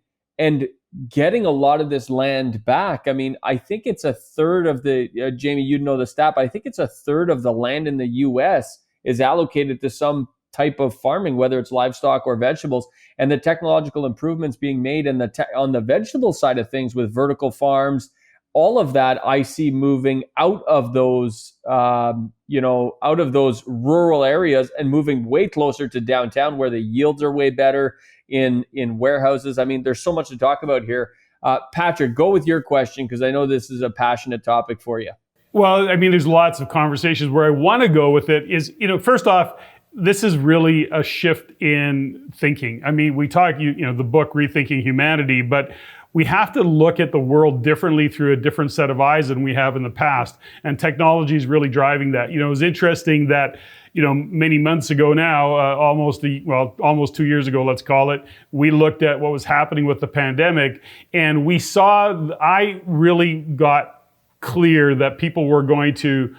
getting a lot of this land back. I mean, I think it's a third of the Jamie, you know the stat, but I think it's a third of the land in the U.S. is allocated to some type of farming, whether it's livestock or vegetables, and the technological improvements being made on the vegetable side of things with vertical farms, all of that I see moving out of those, out of those rural areas and moving way closer to downtown where the yields are way better in warehouses. I mean, there's so much to talk about here. Patrick, go with your question because I know this is a passionate topic for you. Well, I mean, there's lots of conversations where I want to go with it is, first off, this is really a shift in thinking. I mean, we talk, the book Rethinking Humanity, but we have to look at the world differently through a different set of eyes than we have in the past. And technology is really driving that. It was interesting that, many months ago now, almost 2 years ago, let's call it, we looked at what was happening with the pandemic, and I really got clear that people were going to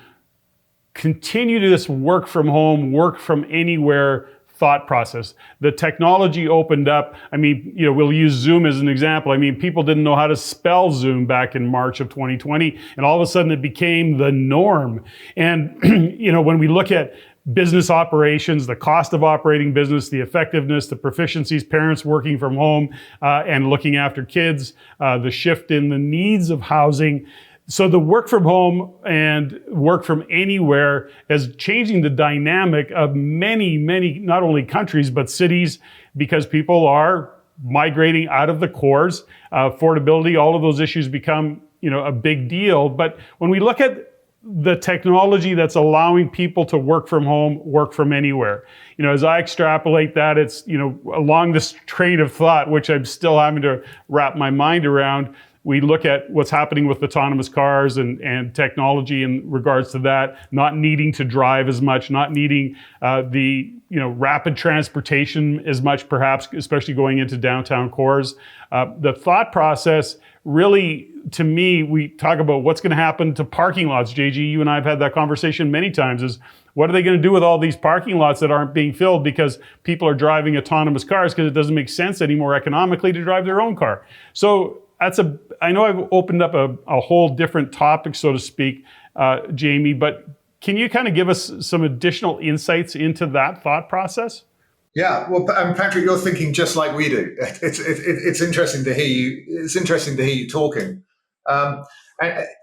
continue to this work from home, work from anywhere thought process. The technology opened up. I mean, we'll use Zoom as an example. I mean, people didn't know how to spell Zoom back in March of 2020, and all of a sudden it became the norm. And, when we look at business operations, the cost of operating business, the effectiveness, the proficiencies, parents working from home and looking after kids, the shift in the needs of housing. So the work from home and work from anywhere is changing the dynamic of many, not only countries, but cities, because people are migrating out of the cores. Affordability, all of those issues become, a big deal. But when we look at the technology that's allowing people to work from home, work from anywhere, as I extrapolate that, it's, along this train of thought, which I'm still having to wrap my mind around. We look at what's happening with autonomous cars and technology in regards to that, not needing to drive as much, not needing the rapid transportation as much, perhaps, especially going into downtown cores. The thought process really, to me, we talk about what's going to happen to parking lots. JG, you and I have had that conversation many times, is what are they going to do with all these parking lots that aren't being filled because people are driving autonomous cars because it doesn't make sense anymore economically to drive their own car. So I know I've opened up a whole different topic, so to speak, Jamie, but can you kind of give us some additional insights into that thought process? Yeah, well, Patrick, you're thinking just like we do. It's interesting to hear you. It's interesting to hear you talking. Um,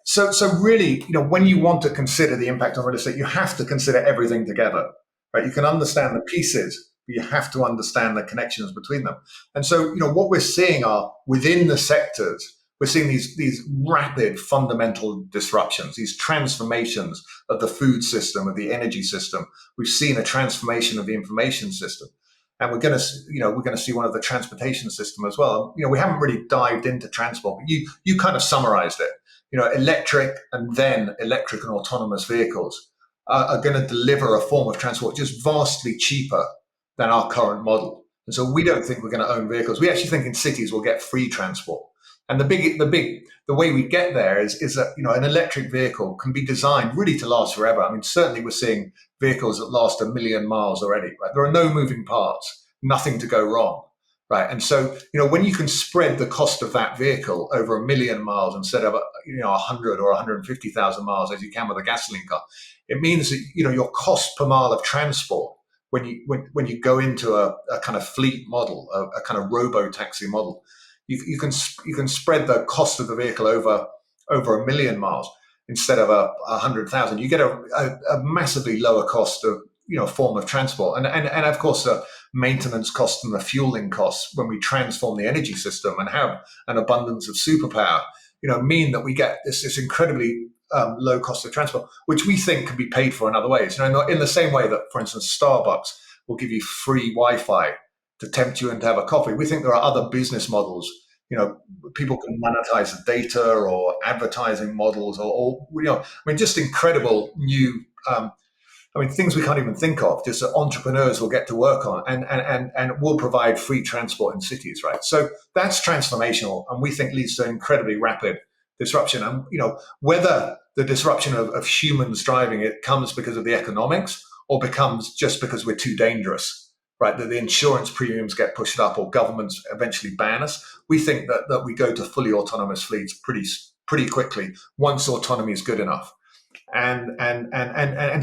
so really, when you want to consider the impact on real estate, you have to consider everything together, right? You can understand the pieces, but you have to understand the connections between them. And so, what we're seeing are within the sectors, we're seeing these rapid fundamental disruptions, these transformations of the food system, of the energy system. We've seen a transformation of the information system, and we're going to see one of the transportation system as well. We haven't really dived into transport, but you kind of summarized it. Electric and then electric and autonomous vehicles are going to deliver a form of transport just vastly cheaper than our current model. And so we don't think we're going to own vehicles. We actually think in cities we'll get free transport. And the way we get there is that an electric vehicle can be designed really to last forever. I mean, certainly we're seeing vehicles that last 1 million miles already. Right? There are no moving parts, nothing to go wrong. Right. And so, when you can spread the cost of that vehicle over 1 million miles instead of 100 or 150,000 miles as you can with a gasoline car, it means that your cost per mile of transport when you go into a kind of fleet model, a kind of robo taxi model, you can spread the cost of the vehicle over 1 million miles instead of 100,000. You get a massively lower cost of form of transport, and of course the maintenance costs and the fueling costs when we transform the energy system and have an abundance of superpower, mean that we get this incredibly low cost of transport, which we think can be paid for in other ways. In the same way that, for instance, Starbucks will give you free Wi-Fi to tempt you in to have a coffee. We think there are other business models. People can monetize the data or advertising models, or just incredible new things we can't even think of, just that entrepreneurs will get to work on and will provide free transport in cities, right? So that's transformational, and we think leads to incredibly rapid disruption. And, whether the disruption of humans driving it comes because of the economics or becomes just because we're too dangerous, right? That the insurance premiums get pushed up or governments eventually ban us. We think that we go to fully autonomous fleets pretty quickly once autonomy is good enough. And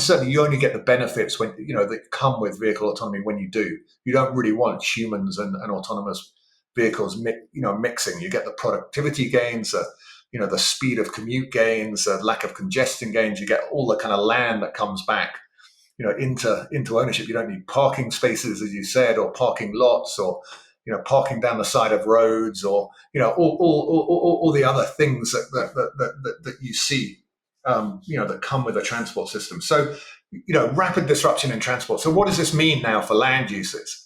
certainly you only get the benefits when that come with vehicle autonomy when you do. You don't really want humans and autonomous vehicles mixing. You get the productivity gains, the speed of commute gains, lack of congestion gains. You get all the kind of land that comes back into ownership. You don't need parking spaces, as you said, or parking lots, or parking down the side of roads, or all the other things that you see that come with a transport system. So, rapid disruption in transport. So what does this mean now for land uses?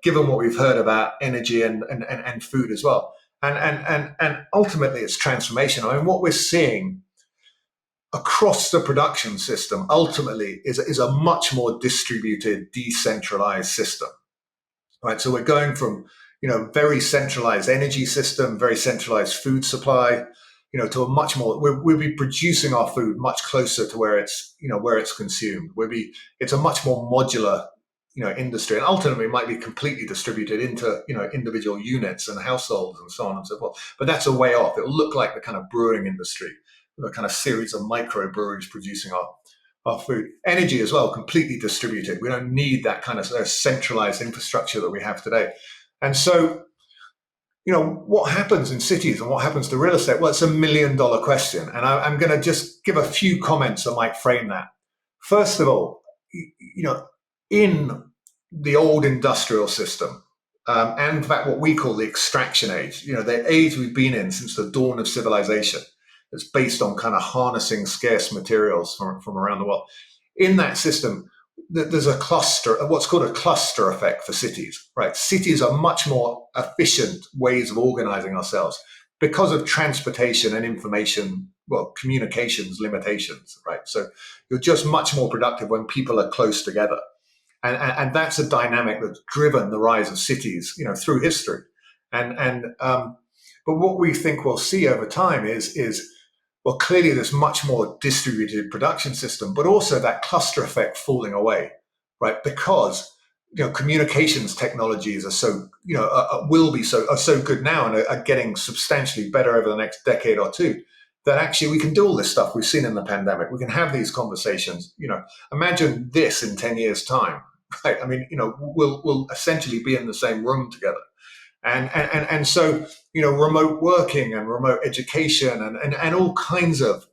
Given what we've heard about energy and food as well. And ultimately it's transformation. I mean, what we're seeing across the production system ultimately is a much more distributed, decentralized system. Right. So we're going from, very centralized energy system, very centralized food supply, to a much more, we'll be producing our food much closer to where it's consumed. It's a much more modular, industry, and ultimately it might be completely distributed into, individual units and households and so on and so forth. But that's a way off. It'll look like the kind of brewing industry, the kind of series of microbreweries producing our food. Energy as well, completely distributed. We don't need that kind of centralized infrastructure that we have today. And so, what happens in cities and what happens to real estate? Well, it's $1 million question. And I'm going to just give a few comments that might frame that. First of all, in the old industrial system, and in fact, what we call the extraction age, the age we've been in since the dawn of civilization, it's based on kind of harnessing scarce materials from around the world. In that system, there's a cluster, what's called a cluster effect for cities, right? Cities are much more efficient ways of organizing ourselves because of transportation and information, communications limitations, right? So you're just much more productive when people are close together. And that's a dynamic that's driven the rise of cities, through history. But what we think we'll see over time is clearly there's much more distributed production system, but also that cluster effect falling away, right? Because communications technologies are so are so good now and are getting substantially better over the next decade or two, that actually we can do all this stuff we've seen in the pandemic. We can have these conversations. Imagine this in 10 years' time. right? I mean, we'll essentially be in the same room together. And so, remote working and remote education and all kinds of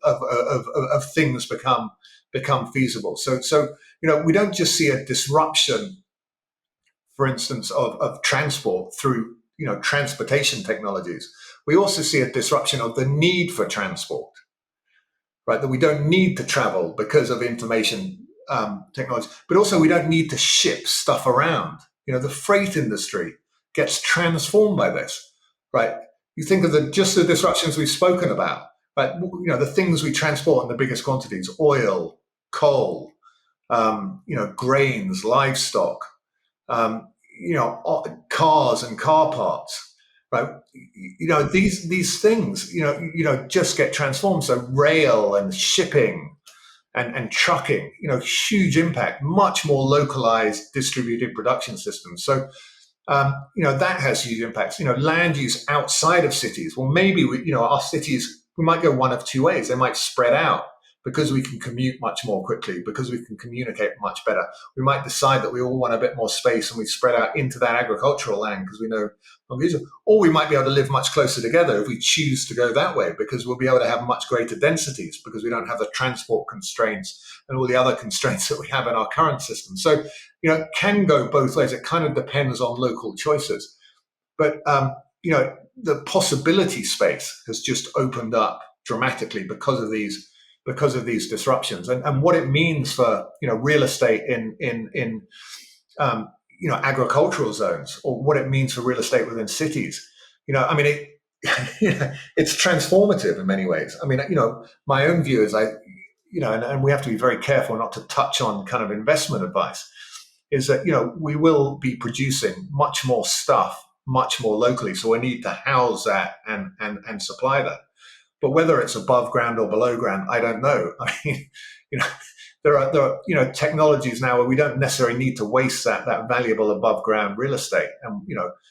things become feasible. So, we don't just see a disruption, for instance, of transport through, transportation technologies. We also see a disruption of the need for transport, right? That we don't need to travel because of information technology, but also we don't need to ship stuff around. The freight industry gets transformed by this, right? You think of the disruptions we've spoken about, right? The things we transport in the biggest quantities: oil, coal, grains, livestock, cars and car parts, right? These things, just get transformed. So rail and shipping and trucking, huge impact, much more localized distributed production systems. So, that has huge impacts. Land use outside of cities. Well, maybe our cities, we might go one of two ways. They might spread out because we can commute much more quickly, because we can communicate much better. We might decide that we all want a bit more space and we spread out into that agricultural land because we know, or we might be able to live much closer together if we choose to go that way, because we'll be able to have much greater densities because we don't have the transport constraints and all the other constraints that we have in our current system. So, it can go both ways. It kind of depends on local choices. But, the possibility space has just opened up dramatically because of these disruptions, and what it means for real estate in agricultural zones, or what it means for real estate within cities. I mean, it's transformative in many ways. I mean, my own view is and we have to be very careful not to touch on kind of investment advice, is that we will be producing much more stuff much more locally, so we need to house that and supply that. But whether it's above ground or below ground, I don't know. I mean, there are technologies now where we don't necessarily need to waste that valuable above ground real estate. And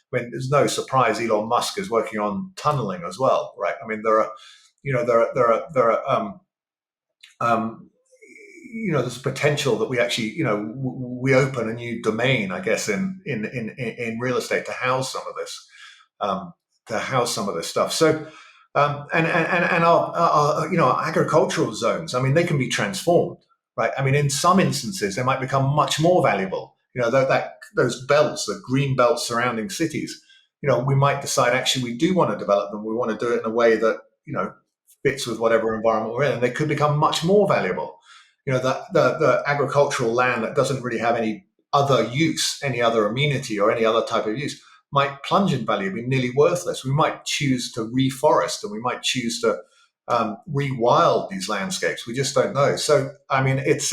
when there's no surprise, Elon Musk is working on tunneling as well, right? I mean, there's potential that we actually we open a new domain, I guess, in real estate to house some of this stuff. So. And our agricultural zones, I mean, they can be transformed, right? I mean, in some instances, they might become much more valuable. Those belts, the green belts surrounding cities, we might decide actually we do want to develop them. We want to do it in a way that fits with whatever environment we're in, and they could become much more valuable. The agricultural land that doesn't really have any other use, any other amenity, or any other type of use, might plunge in value, be nearly worthless. We might choose to reforest, and we might choose to rewild these landscapes. We just don't know. So, I mean, it's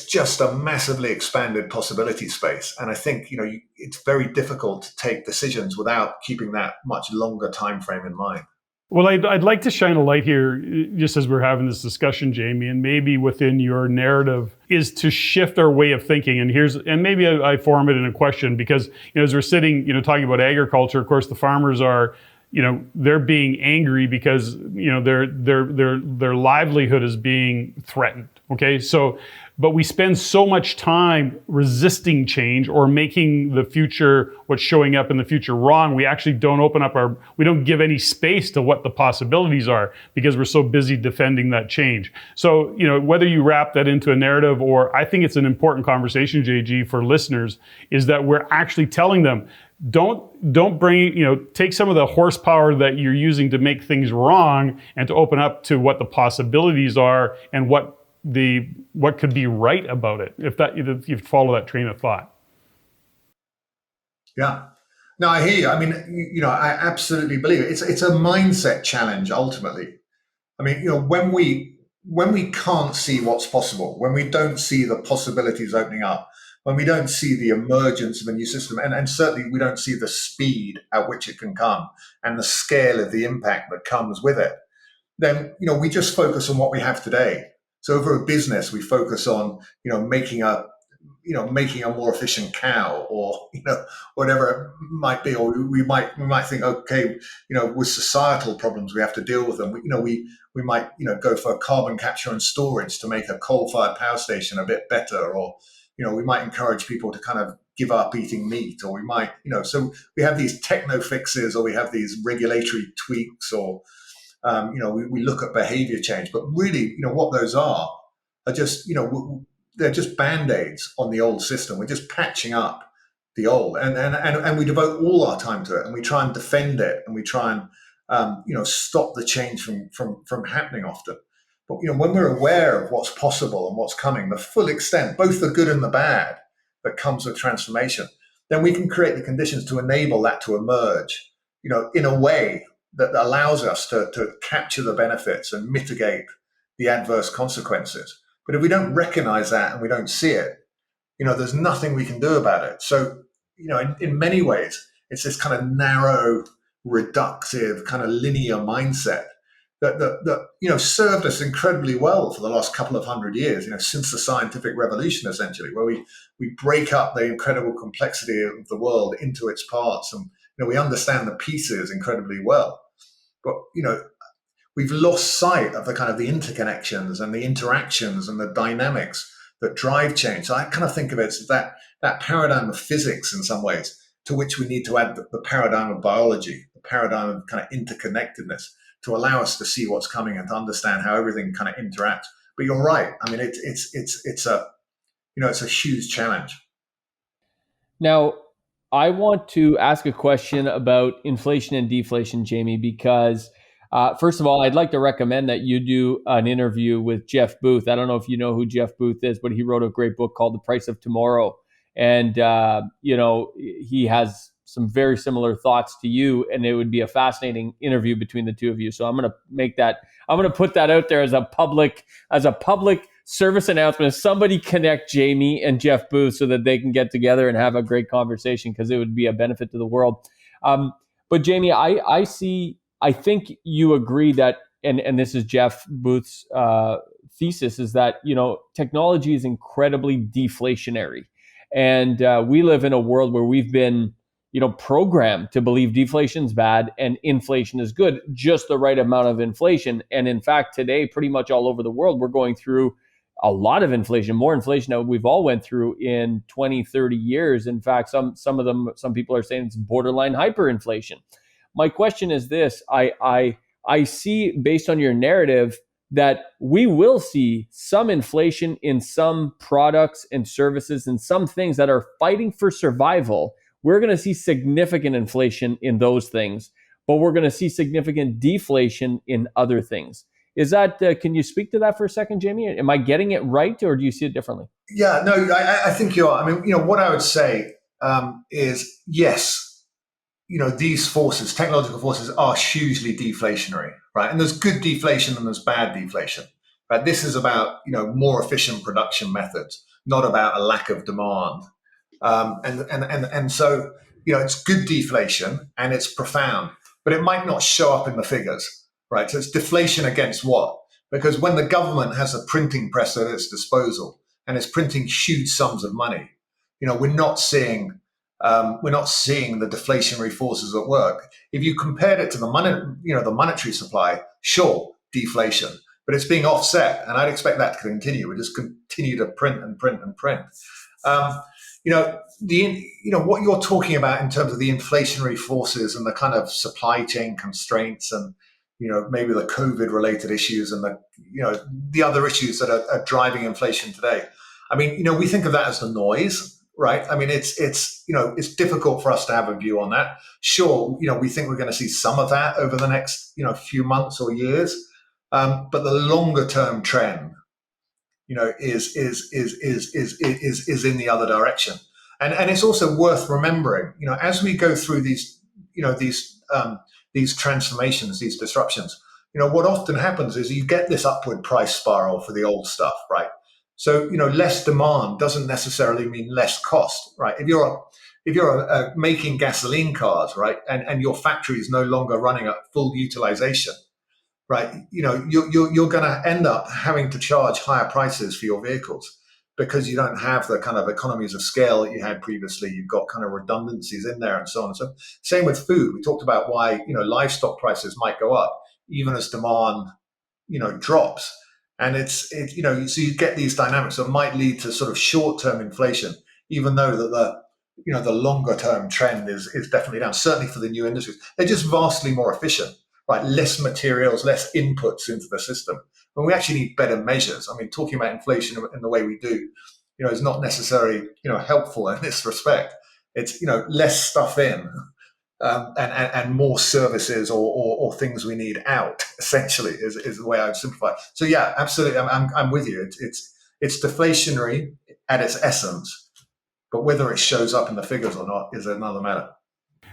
just a massively expanded possibility space. And I think, it's very difficult to take decisions without keeping that much longer time frame in mind. Well, I'd like to shine a light here, just as we're having this discussion, Jamie, and maybe within your narrative is to shift our way of thinking. And maybe I form it in a question, because as we're sitting, talking about agriculture, of course, the farmers are, they're being angry because their livelihood is being threatened. Okay, so. But we spend so much time resisting change or making the future, what's showing up in the future, wrong. We actually don't we don't give any space to what the possibilities are because we're so busy defending that change. So, whether you wrap that into a narrative, or I think it's an important conversation, JG, for listeners, is that we're actually telling them, don't bring, take some of the horsepower that you're using to make things wrong and to open up to what the possibilities are and what could be right about it, if you follow that train of thought. Yeah, no, I hear you. I mean, I absolutely believe it. It's a mindset challenge ultimately. I mean, when we can't see what's possible, when we don't see the possibilities opening up, when we don't see the emergence of a new system, and certainly we don't see the speed at which it can come and the scale of the impact that comes with it, then we just focus on what we have today. So for a business, we focus on, making a more efficient cow, or, whatever it might be. Or we might think, okay, with societal problems, we have to deal with them. We might, go for carbon capture and storage to make a coal-fired power station a bit better, or, we might encourage people to kind of give up eating meat, or we might, so we have these techno fixes, or we have these regulatory tweaks, or we look at behavior change. But really, what those are just, they're just band-aids on the old system. We're just patching up the old, and we devote all our time to it, and we try and defend it, and we try and stop the change from happening often. But when we're aware of what's possible and what's coming, the full extent, both the good and the bad that comes with transformation, then we can create the conditions to enable that to emerge, in a way that allows us to capture the benefits and mitigate the adverse consequences. But if we don't recognize that and we don't see it, there's nothing we can do about it. So, in many ways, it's this kind of narrow, reductive, kind of linear mindset that served us incredibly well for the last couple of hundred years, since the scientific revolution, essentially, where we break up the incredible complexity of the world into its parts, and we understand the pieces incredibly well. But we've lost sight of the kind of the interconnections and the interactions and the dynamics that drive change. So I kind of think of it as that paradigm of physics in some ways, to which we need to add the paradigm of biology, the paradigm of kind of interconnectedness, to allow us to see what's coming and to understand how everything kind of interacts. But you're right. I mean, it's a huge challenge. Now, I want to ask a question about inflation and deflation, Jamie, because first of all, I'd like to recommend that you do an interview with Jeff Booth. I don't know if you know who Jeff Booth is, but he wrote a great book called The Price of Tomorrow. And, he has some very similar thoughts to you, and it would be a fascinating interview between the two of you. So I'm going to put that out there as a public service announcement. Somebody connect Jamie and Jeff Booth so that they can get together and have a great conversation, because it would be a benefit to the world. But Jamie, I think you agree that, and this is Jeff Booth's thesis, is that, technology is incredibly deflationary. And we live in a world where we've been, programmed to believe deflation is bad and inflation is good, just the right amount of inflation. And in fact, today, pretty much all over the world, we're going through a lot of inflation, more inflation than we've all went through in 20, 30 years. In fact, some people are saying it's borderline hyperinflation. My question is this: I see, based on your narrative, that we will see some inflation in some products and services and some things that are fighting for survival. We're going to see significant inflation in those things, but we're going to see significant deflation in other things. Is that, can you speak to that for a second, Jamie? Am I getting it right, or do you see it differently? Yeah, no, I think you are. I mean, what I would say is, yes, these forces, technological forces, are hugely deflationary, right? And there's good deflation and there's bad deflation, right? This is about, more efficient production methods, not about a lack of demand. And so, it's good deflation and it's profound, but it might not show up in the figures, right? So it's deflation against what? Because when the government has a printing press at its disposal and is printing huge sums of money, we're not seeing the deflationary forces at work. If you compared it to the monetary supply, sure, deflation, but it's being offset, and I'd expect that to continue. We just continue to print and print and print. What you're talking about in terms of the inflationary forces and the kind of supply chain constraints, and maybe the COVID related issues and the other issues that are driving inflation today. I mean, we think of that as the noise, right? I mean, it's difficult for us to have a view on that. Sure, we think we're going to see some of that over the next few months or years, but the longer term trend, is in the other direction. And it's also worth remembering, as we go through these transformations, these disruptions, what often happens is you get this upward price spiral for the old stuff, right? So, less demand doesn't necessarily mean less cost, right? If you're making gasoline cars, right, and your factory is no longer running at full utilization, right, you're going to end up having to charge higher prices for your vehicles because you don't have the kind of economies of scale that you had previously. You've got kind of redundancies in there and so on. So same with food. We talked about why livestock prices might go up even as demand drops. And so you get these dynamics that might lead to sort of short-term inflation, even though that the longer-term trend is definitely down. Certainly for the new industries, they're just vastly more efficient, right? Less materials, less inputs into the system. When we actually need better measures. I mean, talking about inflation in the way we do, is not necessarily helpful in this respect. It's less stuff in, and more services or things we need out. Essentially, is the way I would simplify it. So yeah, absolutely, I'm with you. It's deflationary at its essence, but whether it shows up in the figures or not is another matter.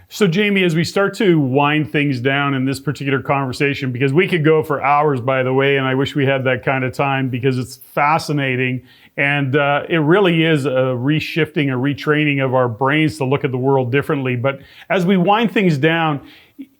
So, Jamie, as we start to wind things down in this particular conversation, because we could go for hours, by the way, and I wish we had that kind of time because it's fascinating. And it really is a reshifting, a retraining of our brains to look at the world differently. But as we wind things down,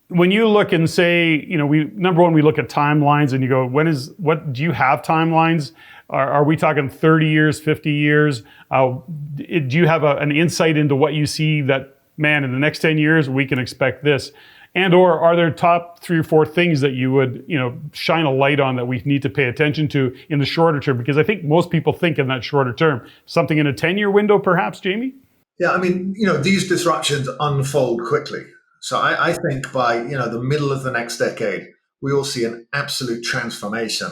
when you look and say, number one, we look at timelines and you go, what do you have timelines? Are we talking 30 years, 50 years? Do you have an insight into what you see that, man, in the next 10 years, we can expect this? And or are there top 3 or 4 things that you would, shine a light on that we need to pay attention to in the shorter term? Because I think most people think in that shorter term. Something in a 10-year window, perhaps, Jamie? Yeah, I mean, these disruptions unfold quickly. So I think by, the middle of the next decade, we will see an absolute transformation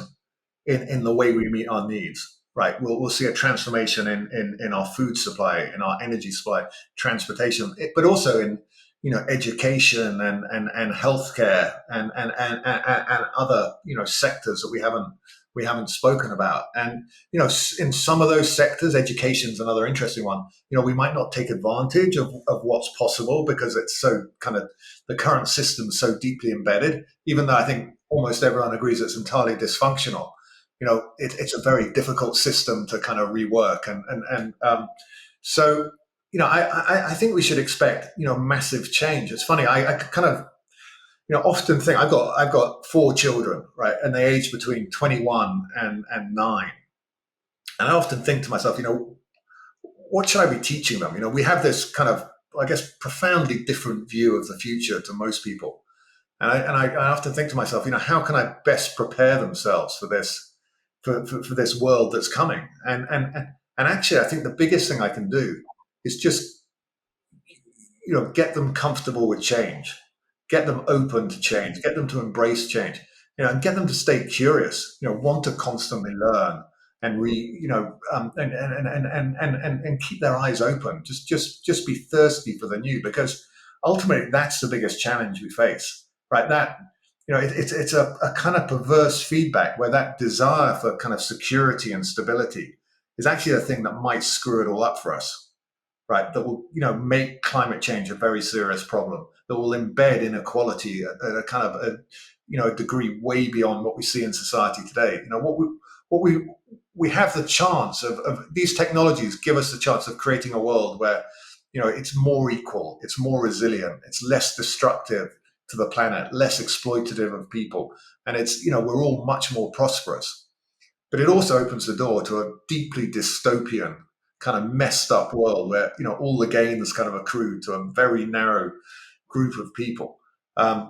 in the way we meet our needs. Right, we'll see a transformation in our food supply, in our energy supply, transportation, but also in education and healthcare and other sectors that we haven't spoken about. And in some of those sectors, education's another interesting one. We might not take advantage of what's possible because it's so kind of the current system is so deeply embedded. Even though I think almost everyone agrees it's entirely dysfunctional. It's a very difficult system to kind of rework, so I think we should expect massive change. It's funny, I kind of often think I've got 4 children, right, and they age between 21 and 9, and I often think to myself, what should I be teaching them? We have this kind of, I guess, profoundly different view of the future to most people, and I often think to myself, how can I best prepare themselves for this? For this world that's coming, and actually, I think the biggest thing I can do is just get them comfortable with change, get them open to change, get them to embrace change, and get them to stay curious, want to constantly learn and and keep their eyes open, just be thirsty for the new, because ultimately that's the biggest challenge we face, right? That it's a kind of perverse feedback where that desire for kind of security and stability is actually the thing that might screw it all up for us, right? That will, make climate change a very serious problem, that will embed inequality at a kind of a degree way beyond what we see in society today. We have the chance of these technologies give us the chance of creating a world where, it's more equal, it's more resilient, it's less destructive to the planet, less exploitative of people, and it's we're all much more prosperous. But it also opens the door to a deeply dystopian, kind of messed up world where all the gains kind of accrue to a very narrow group of people,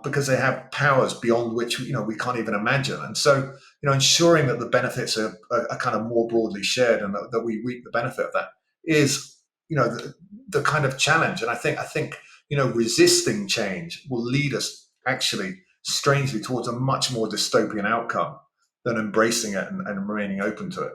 because they have powers beyond which we can't even imagine. And so ensuring that the benefits are kind of more broadly shared and that we reap the benefit of that is the kind of challenge. And I think resisting change will lead us actually strangely towards a much more dystopian outcome than embracing it and remaining open to it.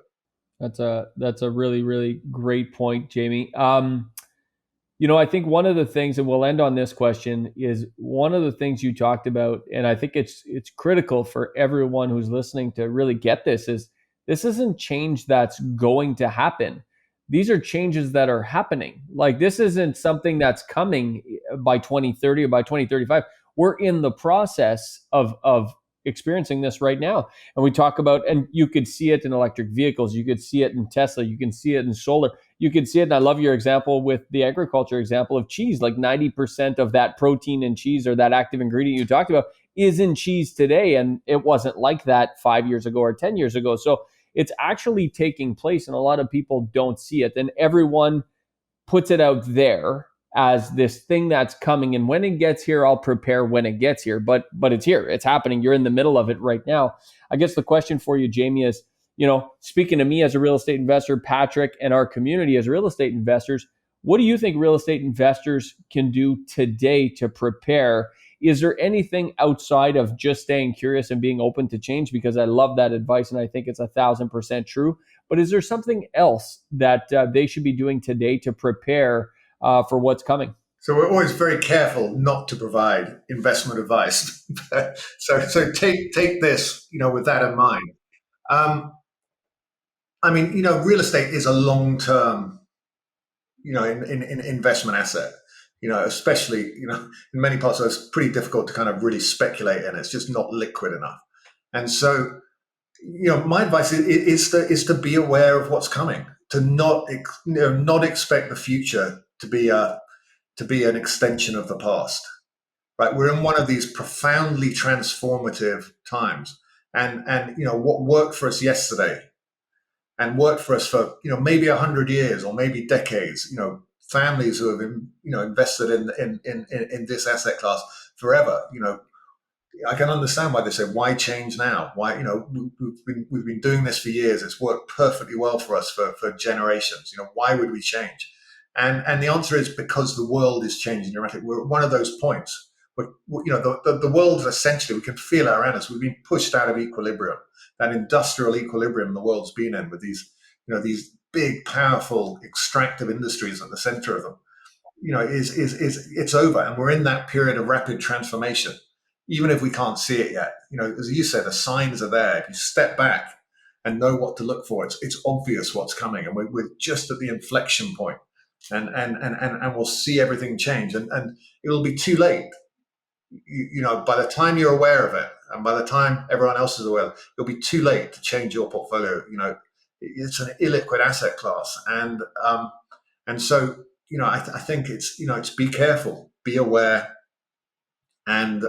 That's a really, really great point, Jamie. I think one of the things, and we'll end on this question, is one of the things you talked about, and I think it's critical for everyone who's listening to really get this, is this isn't change that's going to happen. These are changes that are happening. Like, this isn't something that's coming by 2030 or by 2035. We're in the process of experiencing this right now. And we talk about, and you could see it in electric vehicles. You could see it in Tesla. You can see it in solar. You can see it. And I love your example with the agriculture example of cheese. Like 90% of that protein in cheese, or that active ingredient you talked about, is in cheese today. And it wasn't like that 5 years ago or 10 years ago. So it's actually taking place, and a lot of people don't see it. And everyone puts it out there as this thing that's coming. And when it gets here, I'll prepare when it gets here. But it's here. It's happening. You're in the middle of it right now. I guess the question for you, Jamie, is, speaking to me as a real estate investor, Patrick, and our community as real estate investors, what do you think real estate investors can do today to prepare? Is there anything outside of just staying curious and being open to change? Because I love that advice and I think it's 1,000% true. But is there something else that they should be doing today to prepare for what's coming? So we're always very careful not to provide investment advice. so take this, with that in mind. Real estate is a long-term, in investment asset. Especially, in many parts, it's pretty difficult to kind of really speculate in. It's just not liquid enough. And so, my advice is to be aware of what's coming, to not expect the future to be an extension of the past. Right? We're in one of these profoundly transformative times, and what worked for us yesterday and worked for us for maybe 100 years or maybe decades. Families who have invested in this asset class forever. I can understand why they say, why change now? Why we've been doing this for years. It's worked perfectly well for us for generations. Why would we change? And the answer is because the world is changing dramatically. We're at one of those points where the world essentially, we can feel it around us. We've been pushed out of equilibrium, that industrial equilibrium the world's been in with these big, powerful, extractive industries at the center of them, it's over. And we're in that period of rapid transformation, even if we can't see it yet. As you said, the signs are there. If you step back and know what to look for, it's obvious what's coming. And we're just at the inflection point, and we'll see everything change. And it'll be too late. By the time you're aware of it, and by the time everyone else is aware, it'll be too late to change your portfolio. It's an illiquid asset class, and so I think it's be careful, be aware, and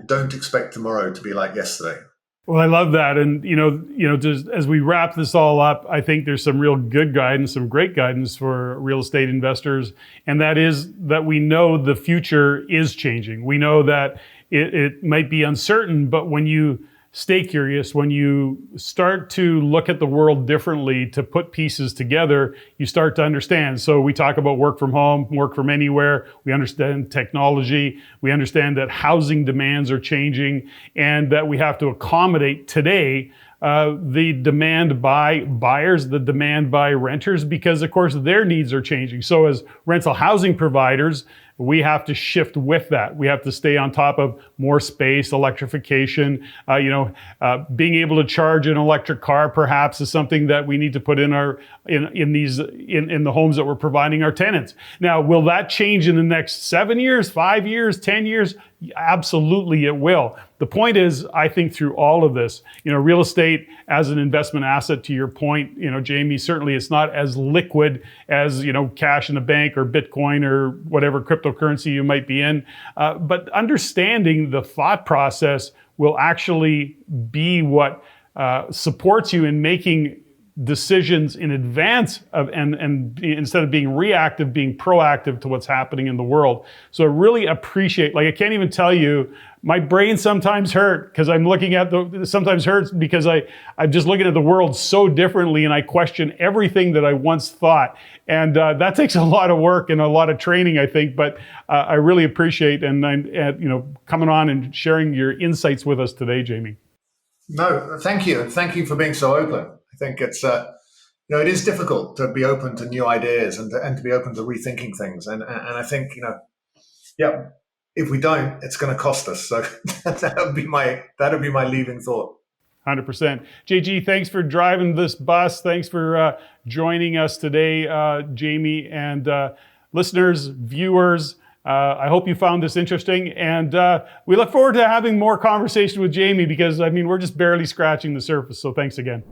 don't expect tomorrow to be like yesterday. Well, I love that, and just as we wrap this all up, I think there's some real good guidance, some great guidance for real estate investors, and that is that we know the future is changing. We know that it might be uncertain, but when you stay curious, when you start to look at the world differently, to put pieces together, you start to understand. So we talk about work from home, work from anywhere. We understand technology. We understand that housing demands are changing and that we have to accommodate today the demand by buyers, the demand by renters, because of course their needs are changing. So as rental housing providers, we have to shift with that. We have to stay on top of more space, electrification. Being able to charge an electric car perhaps is something that we need to put in the homes that we're providing our tenants. Now, will that change in the next 7 years, 5 years, 10 years? Absolutely, it will. The point is, I think through all of this, real estate as an investment asset, to your point, Jamie, certainly it's not as liquid as, cash in a bank or Bitcoin or whatever cryptocurrency you might be in. But understanding the thought process will actually be what supports you in making decisions in advance of and instead of being reactive, being proactive to what's happening in the world. So I really appreciate, I can't even tell you, my brain sometimes hurt because I'm looking at sometimes hurts because I'm just looking at the world so differently and I question everything that I once thought. And that takes a lot of work and a lot of training, I think, but I really appreciate coming on and sharing your insights with us today, Jamie. No, thank you. And thank you for being so open. I think it's, it is difficult to be open to new ideas and to be open to rethinking things. And I think, if we don't, it's going to cost us. So that would be my leaving thought. 100%. JG, thanks for driving this bus. Thanks for joining us today, Jamie, and listeners, viewers. I hope you found this interesting, and we look forward to having more conversation with Jamie because, we're just barely scratching the surface. So thanks again.